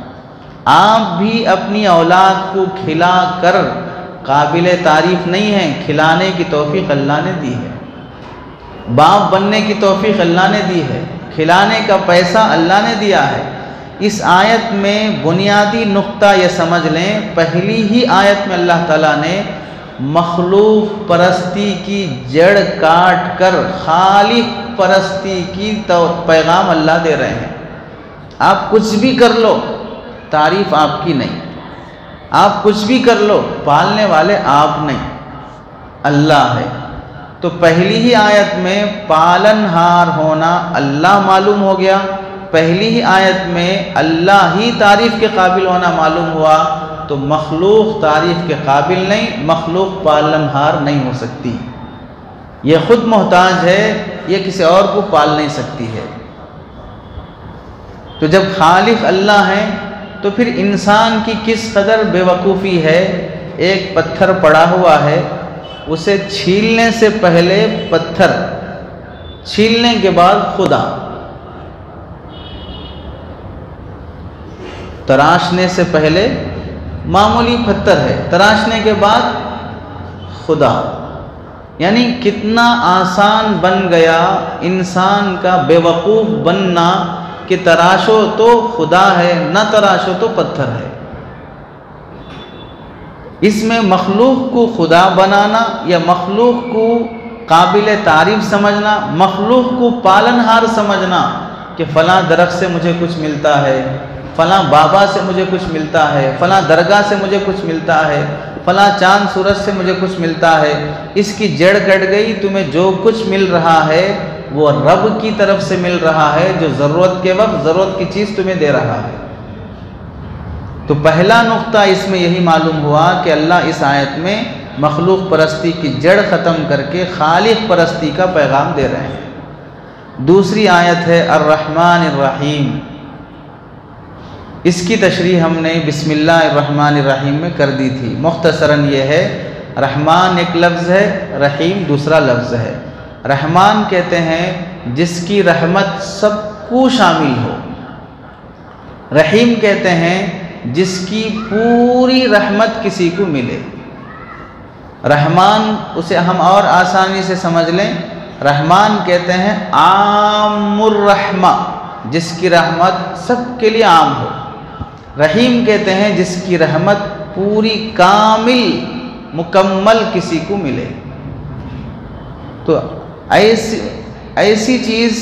Speaker 1: آپ بھی اپنی اولاد کو کھلا کر قابل تعریف نہیں ہیں، کھلانے کی توفیق اللہ نے دی ہے، باپ بننے کی توفیق اللہ نے دی ہے، کھلانے کا پیسہ اللہ نے دیا ہے۔ اس آیت میں بنیادی نقطہ یہ سمجھ لیں، پہلی ہی آیت میں اللہ تعالیٰ نے مخلوق پرستی کی جڑ کاٹ کر خالق پرستی کی پیغام اللہ دے رہے ہیں۔ آپ کچھ بھی کر لو، تعریف آپ کی نہیں، آپ کچھ بھی کر لو، پالنے والے آپ نہیں، اللہ ہے۔ تو پہلی ہی آیت میں پالنہار ہونا اللہ معلوم ہو گیا، پہلی ہی آیت میں اللہ ہی تعریف کے قابل ہونا معلوم ہوا، تو مخلوق تعریف کے قابل نہیں، مخلوق پالنہار نہیں ہو سکتی، یہ خود محتاج ہے، یہ کسی اور کو پال نہیں سکتی ہے۔ تو جب خالق اللہ ہیں تو پھر انسان کی کس قدر بے وقوفی ہے۔ ایک پتھر پڑا ہوا ہے، اسے چھیلنے سے پہلے پتھر، چھیلنے کے بعد خدا، تراشنے سے پہلے معمولی پتھر ہے، تراشنے کے بعد خدا، یعنی کتنا آسان بن گیا انسان کا بے وقوف بننا کہ تراشو تو خدا ہے، نہ تراشو تو پتھر ہے۔ اس میں مخلوق کو خدا بنانا یا مخلوق کو قابل تعریف سمجھنا، مخلوق کو پالنہار سمجھنا کہ فلاں درخت سے مجھے کچھ ملتا ہے، فلاں بابا سے مجھے کچھ ملتا ہے، فلاں درگاہ سے مجھے کچھ ملتا ہے، فلاں چاند سورج سے مجھے کچھ ملتا ہے، اس کی جڑ کٹ گئی، تمہیں جو کچھ مل رہا ہے وہ رب کی طرف سے مل رہا ہے جو ضرورت کے وقت ضرورت کی چیز تمہیں دے رہا ہے۔ تو پہلا نقطہ اس میں یہی معلوم ہوا کہ اللہ اس آیت میں مخلوق پرستی کی جڑ ختم کر کے خالق پرستی کا پیغام دے رہے ہیں۔ دوسری آیت ہے الرحمن الرحیم، اس کی تشریح ہم نے بسم اللہ الرحمن الرحیم میں کر دی تھی۔ مختصراً یہ ہے، رحمان ایک لفظ ہے، رحیم دوسرا لفظ ہے۔ رحمان کہتے ہیں جس کی رحمت سب کو شامل ہو، رحیم کہتے ہیں جس کی پوری رحمت کسی کو ملے۔ رحمان اسے ہم اور آسانی سے سمجھ لیں، رحمان کہتے ہیں عام الرحمہ، جس کی رحمت سب کے لیے عام ہو۔ رحیم کہتے ہیں جس کی رحمت پوری کامل مکمل کسی کو ملے۔ تو ایسی چیز،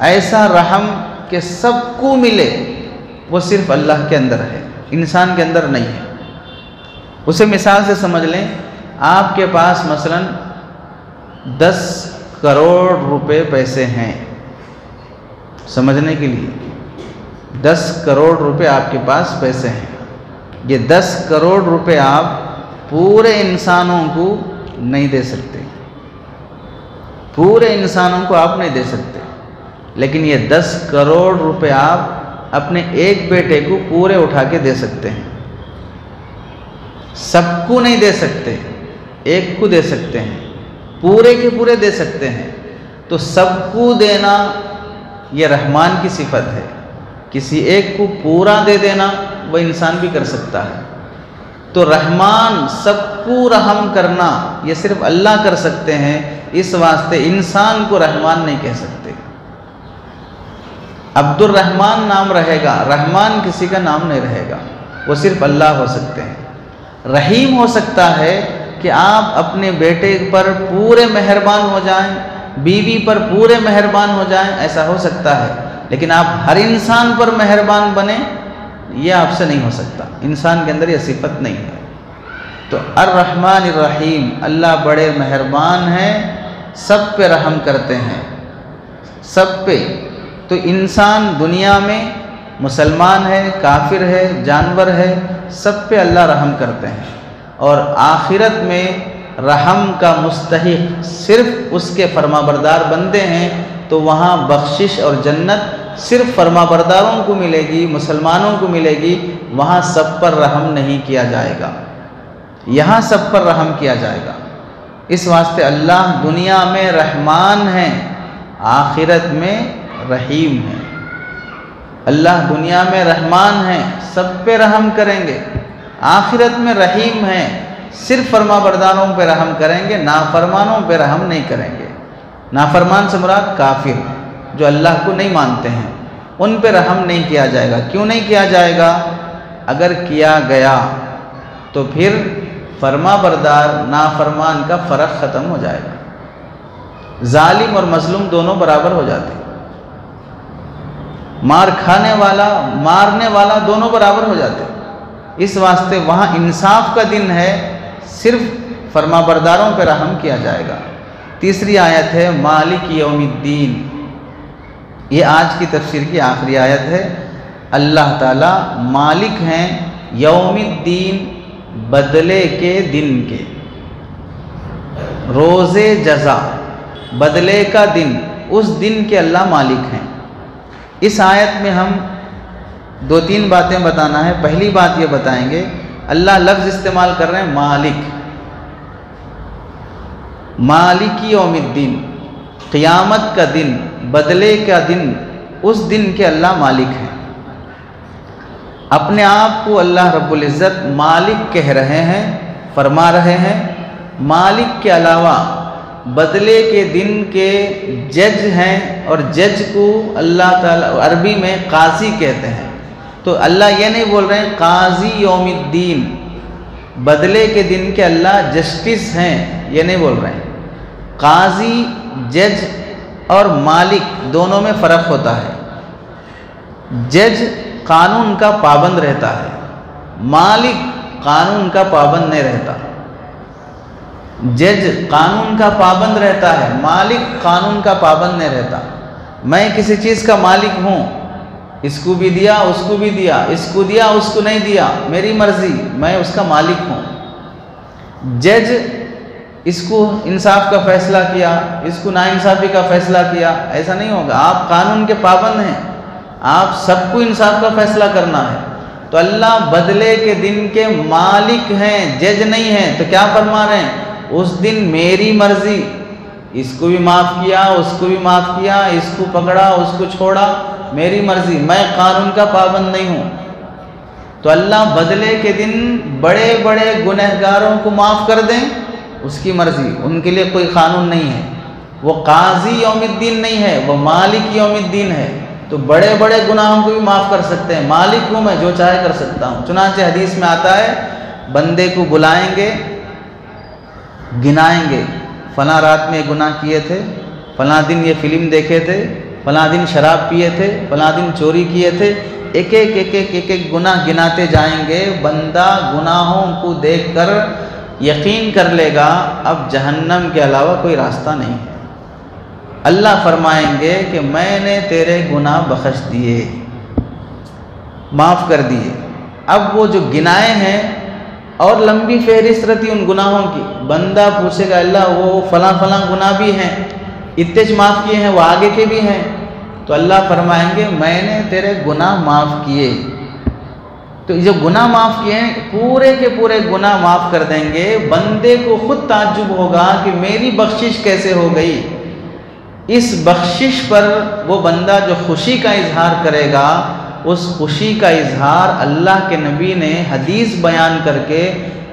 Speaker 1: ایسا رحم کہ سب کو ملے، وہ صرف اللہ کے اندر ہے، انسان کے اندر نہیں ہے۔ اسے مثال سے سمجھ لیں، آپ کے پاس مثلاً 10 کروڑ روپے پیسے ہیں، سمجھنے کے لیے 10 کروڑ روپے آپ کے پاس پیسے ہیں۔ یہ 10 کروڑ روپے آپ پورے انسانوں کو نہیں دے سکتے، پورے انسانوں کو آپ نہیں دے سکتے، لیکن یہ 10 کروڑ روپے آپ اپنے ایک بیٹے کو پورے اٹھا کے دے سکتے ہیں۔ سب کو نہیں دے سکتے، ایک کو دے سکتے ہیں، پورے کے پورے دے سکتے ہیں۔ تو سب کو دینا یہ رحمان کی صفت ہے۔ کسی ایک کو پورا دے دینا وہ انسان بھی کر سکتا ہے۔ تو رحمان سب کو رحم کرنا یہ صرف اللہ کر سکتے ہیں، اس واسطے انسان کو رحمان نہیں کہہ سکتے۔ عبد الرحمن نام رہے گا، رحمان کسی کا نام نہیں رہے گا، وہ صرف اللہ ہو سکتے ہیں۔ رحیم ہو سکتا ہے کہ آپ اپنے بیٹے پر پورے مہربان ہو جائیں، بیوی پر پورے مہربان ہو جائیں، ایسا ہو سکتا ہے، لیکن آپ ہر انسان پر مہربان بنیں یہ آپ سے نہیں ہو سکتا، انسان کے اندر یہ صفت نہیں ہے۔ تو الرحمن الرحیم، اللہ بڑے مہربان ہیں، سب پہ رحم کرتے ہیں، سب پہ۔ تو انسان دنیا میں مسلمان ہے، کافر ہے، جانور ہے، سب پہ اللہ رحم کرتے ہیں، اور آخرت میں رحم کا مستحق صرف اس کے فرمانبردار بندے ہیں، تو وہاں بخشش اور جنت صرف فرمانبرداروں کو ملے گی، مسلمانوں کو ملے گی، وہاں سب پر رحم نہیں کیا جائے گا، یہاں سب پر رحم کیا جائے گا۔ اس واسطے اللہ دنیا میں رحمان ہے، آخرت میں رحیم ہے۔ اللہ دنیا میں رحمان ہے، سب پہ رحم کریں گے، آخرت میں رحیم ہے، صرف فرمانبرداروں پہ رحم کریں گے، نافرمانوں پہ رحم نہیں کریں گے۔ نافرمان سے مراد کافر، جو اللہ کو نہیں مانتے ہیں، ان پہ رحم نہیں کیا جائے گا۔ کیوں نہیں کیا جائے گا؟ اگر کیا گیا تو پھر فرمانبردار نافرمان کا فرق ختم ہو جائے گا، ظالم اور مظلوم دونوں برابر ہو جاتے ہیں، مار کھانے والا مارنے والا دونوں برابر ہو جاتے ہیں۔ اس واسطے وہاں انصاف کا دن ہے، صرف فرمانبرداروں پہ رحم کیا جائے گا۔ تیسری آیت ہے مالک یوم الدین، یہ آج کی تفسیر کی آخری آیت ہے۔ اللہ تعالیٰ مالک ہیں یوم الدین، بدلے کے دن کے، روز جزا، بدلے کا دن، اس دن کے اللہ مالک ہیں۔ اس آیت میں ہم 2-3 باتیں بتانا ہے۔ پہلی بات یہ بتائیں گے، اللہ لفظ استعمال کر رہے ہیں مالک، مالک یوم الدین، قیامت کا دن، بدلے کا دن، اس دن کے اللہ مالک ہیں۔ اپنے آپ کو اللہ رب العزت مالک کہہ رہے ہیں، فرما رہے ہیں۔ مالک کے علاوہ بدلے کے دن کے جج ہیں، اور جج کو اللہ تعالیٰ عربی میں قاضی کہتے ہیں۔ تو اللہ یہ نہیں بول رہے ہیں قاضی یوم الدین، بدلے کے دن کے اللہ جسٹس ہیں، یہ نہیں بول رہے ہیں۔ قاضی، جج اور مالک دونوں میں فرق ہوتا ہے۔ جج قانون کا پابند رہتا ہے، مالک قانون کا پابند نہیں رہتا۔ جج قانون کا پابند رہتا ہے، مالک قانون کا پابند نہیں رہتا۔ میں کسی چیز کا مالک ہوں، اس کو بھی دیا، اس کو بھی دیا، اس کو دیا، اس کو نہیں دیا، میری مرضی، میں اس کا مالک ہوں۔ جج اس کو انصاف کا فیصلہ کیا، اس کو ناانصافی کا فیصلہ کیا، ایسا نہیں ہوگا۔ آپ قانون کے پابند ہیں، آپ سب کو انصاف کا فیصلہ کرنا ہے۔ تو اللہ بدلے کے دن کے مالک ہیں، جج نہیں ہیں۔ تو کیا فرما رہے ہیں؟ اس دن میری مرضی، اس کو بھی معاف کیا، اس کو بھی معاف کیا، اس کو پکڑا، اس کو چھوڑا، میری مرضی، میں قانون کا پابند نہیں ہوں۔ تو اللہ بدلے کے دن بڑے بڑے گنہگاروں کو معاف کر دیں، اس کی مرضی، ان کے لیے کوئی قانون نہیں ہے۔ وہ قاضی یوم الدین نہیں ہے، وہ مالک یوم الدین ہے۔ تو بڑے بڑے گناہوں کو بھی معاف کر سکتے ہیں، مالک ہوں میں، جو چاہے کر سکتا ہوں۔ چنانچہ حدیث میں آتا ہے بندے کو بلائیں گے، گنائیں گے، فلاں رات میں گناہ کیے تھے، فلاں دن یہ فلم دیکھے تھے، فلاں دن شراب پیے تھے، فلاں دن چوری کیے تھے، ایک ایک گناہ گناتے جائیں گے۔ بندہ گناہوں کو دیکھ کر یقین کر لے گا اب جہنم کے علاوہ کوئی راستہ نہیں ہے۔ اللہ فرمائیں گے کہ میں نے تیرے گناہ بخش دیے، معاف کر دیے۔ اب وہ جو گنائے ہیں اور لمبی فہرست رہتی ان گناہوں کی، بندہ پوچھے گا اللہ وہ فلاں فلاں گناہ بھی ہیں، اتنے معاف کیے ہیں، وہ آگے کے بھی ہیں۔ تو اللہ فرمائیں گے میں نے تیرے گناہ معاف کیے۔ تو جو گناہ معاف کیے ہیں پورے کے پورے گناہ معاف کر دیں گے۔ بندے کو خود تعجب ہوگا کہ میری بخشش کیسے ہو گئی۔ اس بخشش پر وہ بندہ جو خوشی کا اظہار کرے گا، اس خوشی کا اظہار اللہ کے نبی نے حدیث بیان کر کے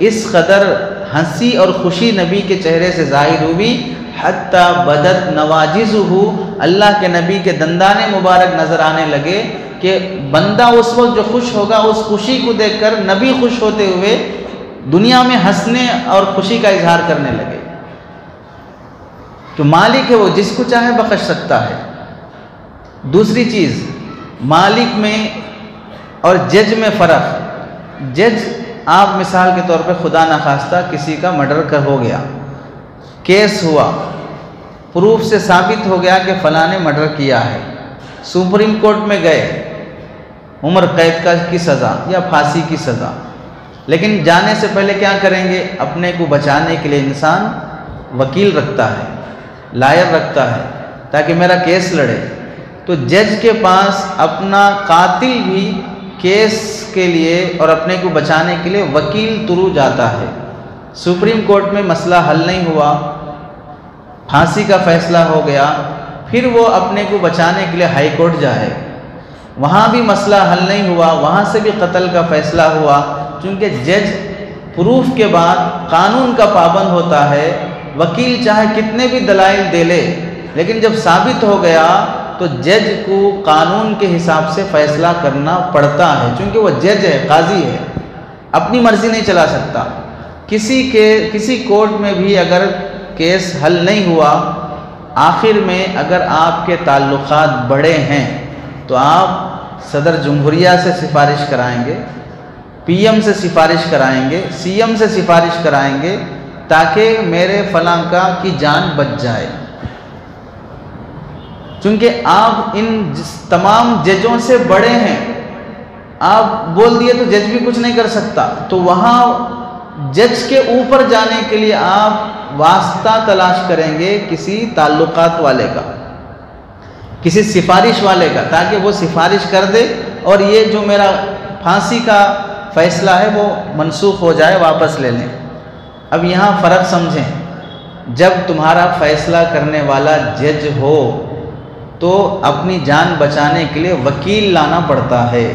Speaker 1: اس قدر ہنسی اور خوشی نبی کے چہرے سے ظاہر ہوئی، حتیٰ بدت نواجذہ، اللہ کے نبی کے دندان مبارک نظر آنے لگے کہ بندہ اس وقت جو خوش ہوگا اس خوشی کو دیکھ کر نبی خوش ہوتے ہوئے دنیا میں ہنسنے اور خوشی کا اظہار کرنے لگے۔ کہ مالک ہے وہ جس کو چاہے بخش سکتا ہے۔ دوسری چیز، مالک میں اور جج میں فرق۔ جج آپ مثال کے طور پہ خدا نخواستہ کسی کا مرڈر ہو گیا، کیس ہوا، پروف سے ثابت ہو گیا کہ فلاں نے مرڈر کیا ہے، سپریم کورٹ میں گئے، عمر قید کی سزا یا پھانسی کی سزا۔ لیکن جانے سے پہلے کیا کریں گے؟ اپنے کو بچانے کے لیے انسان وکیل رکھتا ہے، لائر رکھتا ہے تاکہ میرا کیس لڑے۔ تو جج کے پاس اپنا قاتل بھی کیس کے لیے اور اپنے کو بچانے کے لیے وکیل ترو جاتا ہے۔ سپریم کورٹ میں مسئلہ حل نہیں ہوا، پھانسی کا فیصلہ ہو گیا، پھر وہ اپنے کو بچانے کے لیے ہائی کورٹ جائے، وہاں بھی مسئلہ حل نہیں ہوا، وہاں سے بھی قتل کا فیصلہ ہوا۔ چونکہ جج پروف کے بعد قانون کا پابند ہوتا ہے، وکیل چاہے کتنے بھی دلائل دے لے، لیکن جب ثابت ہو گیا تو جج کو قانون کے حساب سے فیصلہ کرنا پڑتا ہے، چونکہ وہ جج ہے، قاضی ہے، اپنی مرضی نہیں چلا سکتا۔ کسی کورٹ میں بھی اگر کیس حل نہیں ہوا، آخر میں اگر آپ کے تعلقات بڑے ہیں تو آپ صدر جمہوریہ سے سفارش کرائیں گے، پی ایم سے سفارش کرائیں گے، سی ایم سے سفارش کرائیں گے تاکہ میرے فلاں کی جان بچ جائے۔ چونکہ آپ ان تمام ججوں سے بڑے ہیں، آپ بول دیے تو جج بھی کچھ نہیں کر سکتا، تو وہاں جج کے اوپر جانے کے لیے آپ واسطہ تلاش کریں گے کسی تعلقات والے کا، کسی سفارش والے کا، تاکہ وہ سفارش کر دے اور یہ جو میرا پھانسی کا فیصلہ ہے وہ منسوخ ہو جائے، واپس لے لیں۔ اب یہاں فرق سمجھیں، جب تمہارا فیصلہ کرنے والا جج ہو تو اپنی جان بچانے کے لیے وکیل لانا پڑتا ہے۔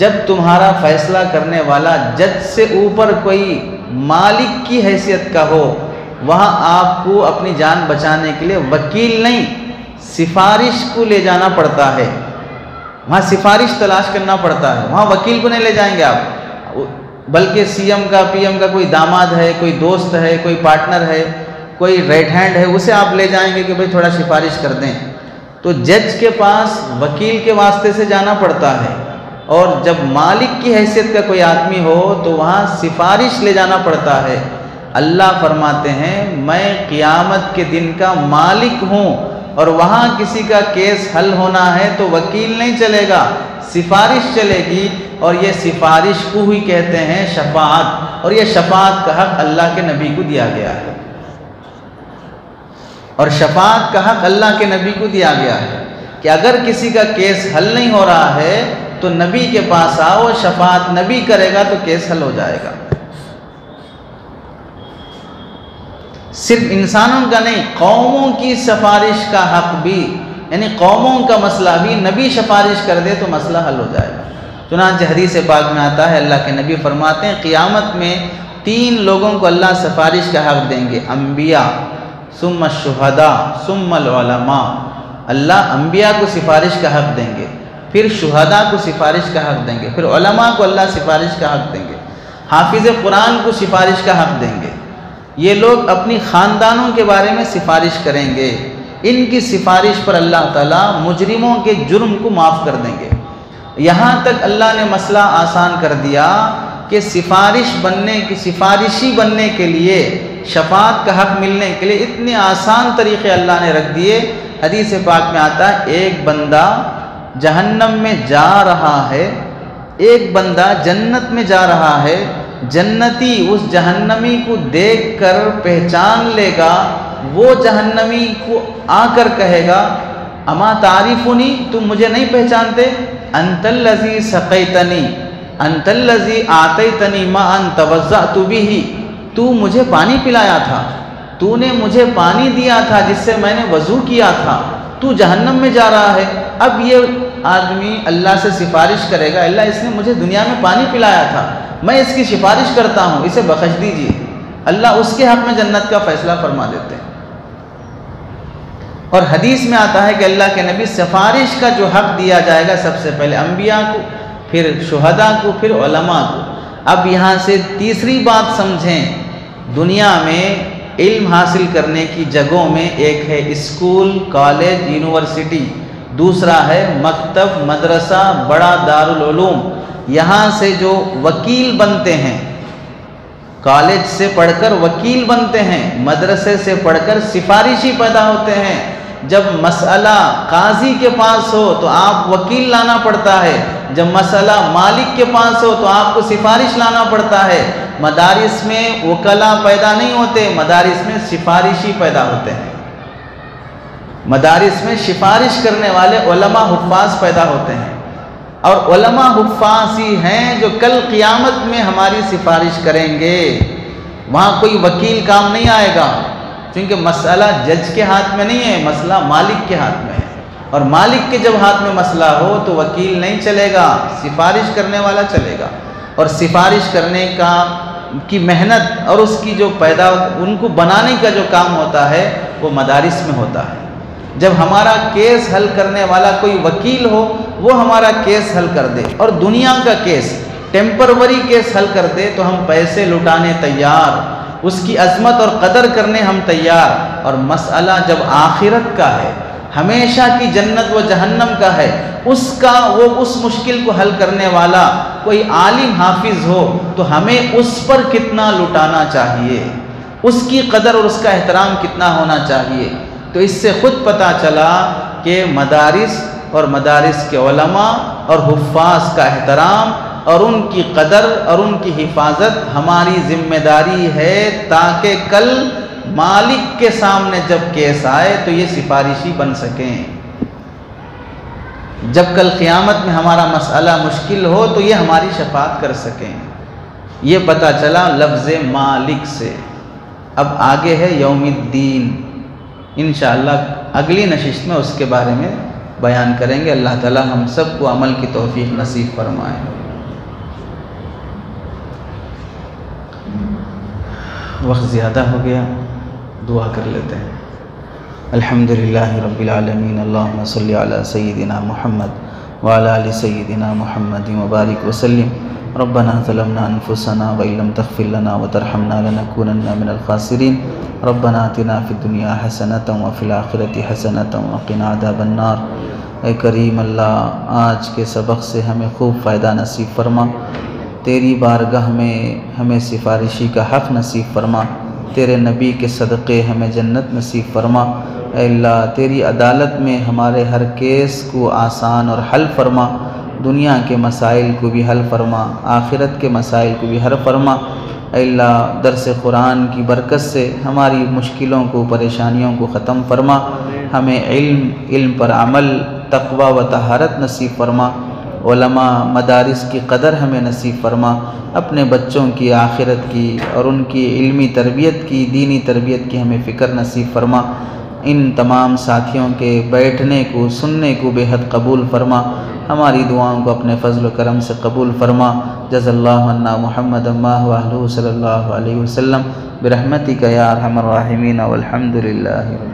Speaker 1: جب تمہارا فیصلہ کرنے والا جج سے اوپر کوئی مالک کی حیثیت کا ہو، وہاں آپ کو اپنی جان بچانے کے لیے وکیل نہیں، سفارش کو لے جانا پڑتا ہے، وہاں سفارش تلاش کرنا پڑتا ہے، وہاں وکیل کو نہیں لے جائیں گے آپ، بلکہ سی ایم کا، پی ایم کا کوئی داماد ہے، کوئی دوست ہے، کوئی پارٹنر ہے، کوئی رائٹ ہینڈ ہے، اسے آپ لے جائیں گے کہ بھئی تھوڑا سفارش کر دیں۔ تو جج کے پاس وکیل کے واسطے سے جانا پڑتا ہے، اور جب مالک کی حیثیت کا کوئی آدمی ہو تو وہاں سفارش لے جانا پڑتا ہے۔ اللہ فرماتے ہیں میں قیامت کے دن کا مالک ہوں، اور وہاں کسی کا کیس حل ہونا ہے تو وکیل نہیں چلے گا، سفارش چلے گی، اور یہ سفارش کو ہی کہتے ہیں شفاعت، اور یہ شفاعت کا حق اللہ کے نبی کو دیا گیا ہے، اور شفاعت کا حق اللہ کے نبی کو دیا گیا ہے کہ اگر کسی کا کیس حل نہیں ہو رہا ہے تو نبی کے پاس آؤ، شفاعت نبی کرے گا تو کیس حل ہو جائے گا۔ صرف انسانوں کا نہیں، قوموں کی سفارش کا حق بھی، یعنی قوموں کا مسئلہ بھی نبی سفارش کر دے تو مسئلہ حل ہو جائے گا۔ چنانچہ حدیث پاک میں آتا ہے، اللہ کے نبی فرماتے ہیں قیامت میں 3 لوگوں کو اللہ سفارش کا حق دیں گے، انبیاء ثم الشہداء ثم العلماء۔ اللہ انبیاء کو سفارش کا حق دیں گے، پھر شہداء کو سفارش کا حق دیں گے، پھر علماء کو اللہ سفارش کا حق دیں گے، حافظ قرآن کو سفارش کا حق دیں گے۔ یہ لوگ اپنی خاندانوں کے بارے میں سفارش کریں گے، ان کی سفارش پر اللہ تعالیٰ مجرموں کے جرم کو معاف کر دیں گے۔ یہاں تک اللہ نے مسئلہ آسان کر دیا کہ سفارشی بننے کے لیے، شفاعت کا حق ملنے کے لیے اتنے آسان طریقے اللہ نے رکھ دیے۔ حدیث پاک میں آتا ہے ایک بندہ جہنم میں جا رہا ہے، ایک بندہ جنت میں جا رہا ہے، جنتی اس جہنمی کو دیکھ کر پہچان لے گا، وہ جہنمی کو آ کر کہے گا اما تعریفنی، تم مجھے نہیں پہچانتے؟ انت الذی سقیتنی انت الذی آتیتنی ماء توضأت بہ، تو مجھے پانی پلایا تھا، تو نے مجھے پانی دیا تھا جس سے میں نے وضو کیا تھا، تو جہنم میں جا رہا ہے۔ اب یہ آدمی اللہ سے سفارش کرے گا، اللہ اس نے مجھے دنیا میں پانی پلایا تھا، میں اس کی سفارش کرتا ہوں، اسے بخش دیجیے۔ اللہ اس کے حق میں جنت کا فیصلہ فرما دیتے ہیں۔ اور حدیث میں آتا ہے کہ اللہ کے نبی سفارش کا جو حق دیا جائے گا سب سے پہلے انبیاء کو، پھر شہداء کو، پھر علماء کو۔ اب یہاں سے تیسری بات سمجھیں، دنیا میں علم حاصل کرنے کی جگہوں میں ایک ہے اسکول، کالج، یونیورسٹی، دوسرا ہے مکتب، مدرسہ، بڑا دارالعلوم۔ یہاں سے جو وکیل بنتے ہیں، کالج سے پڑھ کر وکیل بنتے ہیں، مدرسے سے پڑھ کر سفارشی پیدا ہوتے ہیں۔ جب مسئلہ قاضی کے پاس ہو تو آپ وکیل لانا پڑتا ہے، جب مسئلہ مالک کے پاس ہو تو آپ کو سفارش لانا پڑتا ہے۔ مدارس میں وکلا پیدا نہیں ہوتے، مدارس میں سفارشی پیدا ہوتے ہیں۔ مدارس میں سفارش کرنے والے علماء حفاظ پیدا ہوتے ہیں، اور علماء حفاظ ہی ہیں جو کل قیامت میں ہماری سفارش کریں گے۔ وہاں کوئی وکیل کام نہیں آئے گا، کیونکہ مسئلہ جج کے ہاتھ میں نہیں ہے، مسئلہ مالک کے ہاتھ میں ہے، اور مالک کے جب ہاتھ میں مسئلہ ہو تو وکیل نہیں چلے گا، سفارش کرنے والا چلے گا۔ اور سفارش کرنے کی محنت اور اس کی جو ان کو بنانے کا جو کام ہوتا ہے وہ مدارس میں ہوتا ہے۔ جب ہمارا کیس حل کرنے والا کوئی وکیل ہو، وہ ہمارا کیس حل کر دے، اور دنیا کا کیس، ٹیمپروری کیس حل کر دے تو ہم پیسے لٹانے تیار، اس کی عظمت اور قدر کرنے ہم تیار۔ اور مسئلہ جب آخرت کا ہے، ہمیشہ کی جنت و جہنم کا ہے، اس مشکل کو حل کرنے والا کوئی عالم حافظ ہو تو ہمیں اس پر کتنا لٹانا چاہیے، اس کی قدر اور اس کا احترام کتنا ہونا چاہیے۔ تو اس سے خود پتہ چلا کہ مدارس اور مدارس کے علماء اور حفاظ کا احترام اور ان کی قدر اور ان کی حفاظت ہماری ذمہ داری ہے، تاکہ کل مالک کے سامنے جب کیس آئے تو یہ سفارشی بن سکیں۔ جب کل قیامت میں ہمارا مسئلہ مشکل ہو تو یہ ہماری شفاعت کر سکیں۔ یہ پتہ چلا لفظ مالک سے۔ اب آگے ہے یوم الدین، انشاءاللہ اگلی نشست میں اس کے بارے میں بیان کریں گے۔ اللہ تعالی ہم سب کو عمل کی توفیق نصیب فرمائے۔ وقت زیادہ ہو گیا، دعا کر لیتے ہیں۔ الحمدللہ رب العالمین، اللہم صلی علی سیدنا محمد وعلی آل سیدنا محمد وبارک وسلم۔ ربنا ظلمنا انفسنا وان لم تغفر لنا وترحمنا لنکونن من الخاسرین۔ ربنا آتنا فی الدنیا حسنۃ وفی الآخرۃ حسنۃ وقنا عذاب النار۔ اے کریم اللہ، آج کے سبق سے ہمیں خوب فائدہ نصیب فرما، تیری بارگاہ میں ہمیں سفارشی کا حق نصیب فرما، تیرے نبی کے صدقے ہمیں جنت نصیب فرما۔ اے اللہ، تیری عدالت میں ہمارے ہر کیس کو آسان اور حل فرما، دنیا کے مسائل کو بھی حل فرما، آخرت کے مسائل کو بھی حل فرما۔ اے اللہ، درس قرآن کی برکت سے ہماری مشکلوں کو، پریشانیوں کو ختم فرما، ہمیں علم پر عمل، تقوی و طہارت نصیب فرما۔ علماء مدارس کی قدر ہمیں نصیب فرما، اپنے بچوں کی آخرت کی اور ان کی علمی تربیت کی، دینی تربیت کی ہمیں فکر نصیب فرما۔ ان تمام ساتھیوں کے بیٹھنے کو سننے کو بے حد قبول فرما، ہماری دعاؤں کو اپنے فضل و کرم سے قبول فرما۔ جزا اللہ عنا محمد و اہلہ صلی اللہ علیہ وسلم برحمتک یا ارحم الراحمین والحمد للہ۔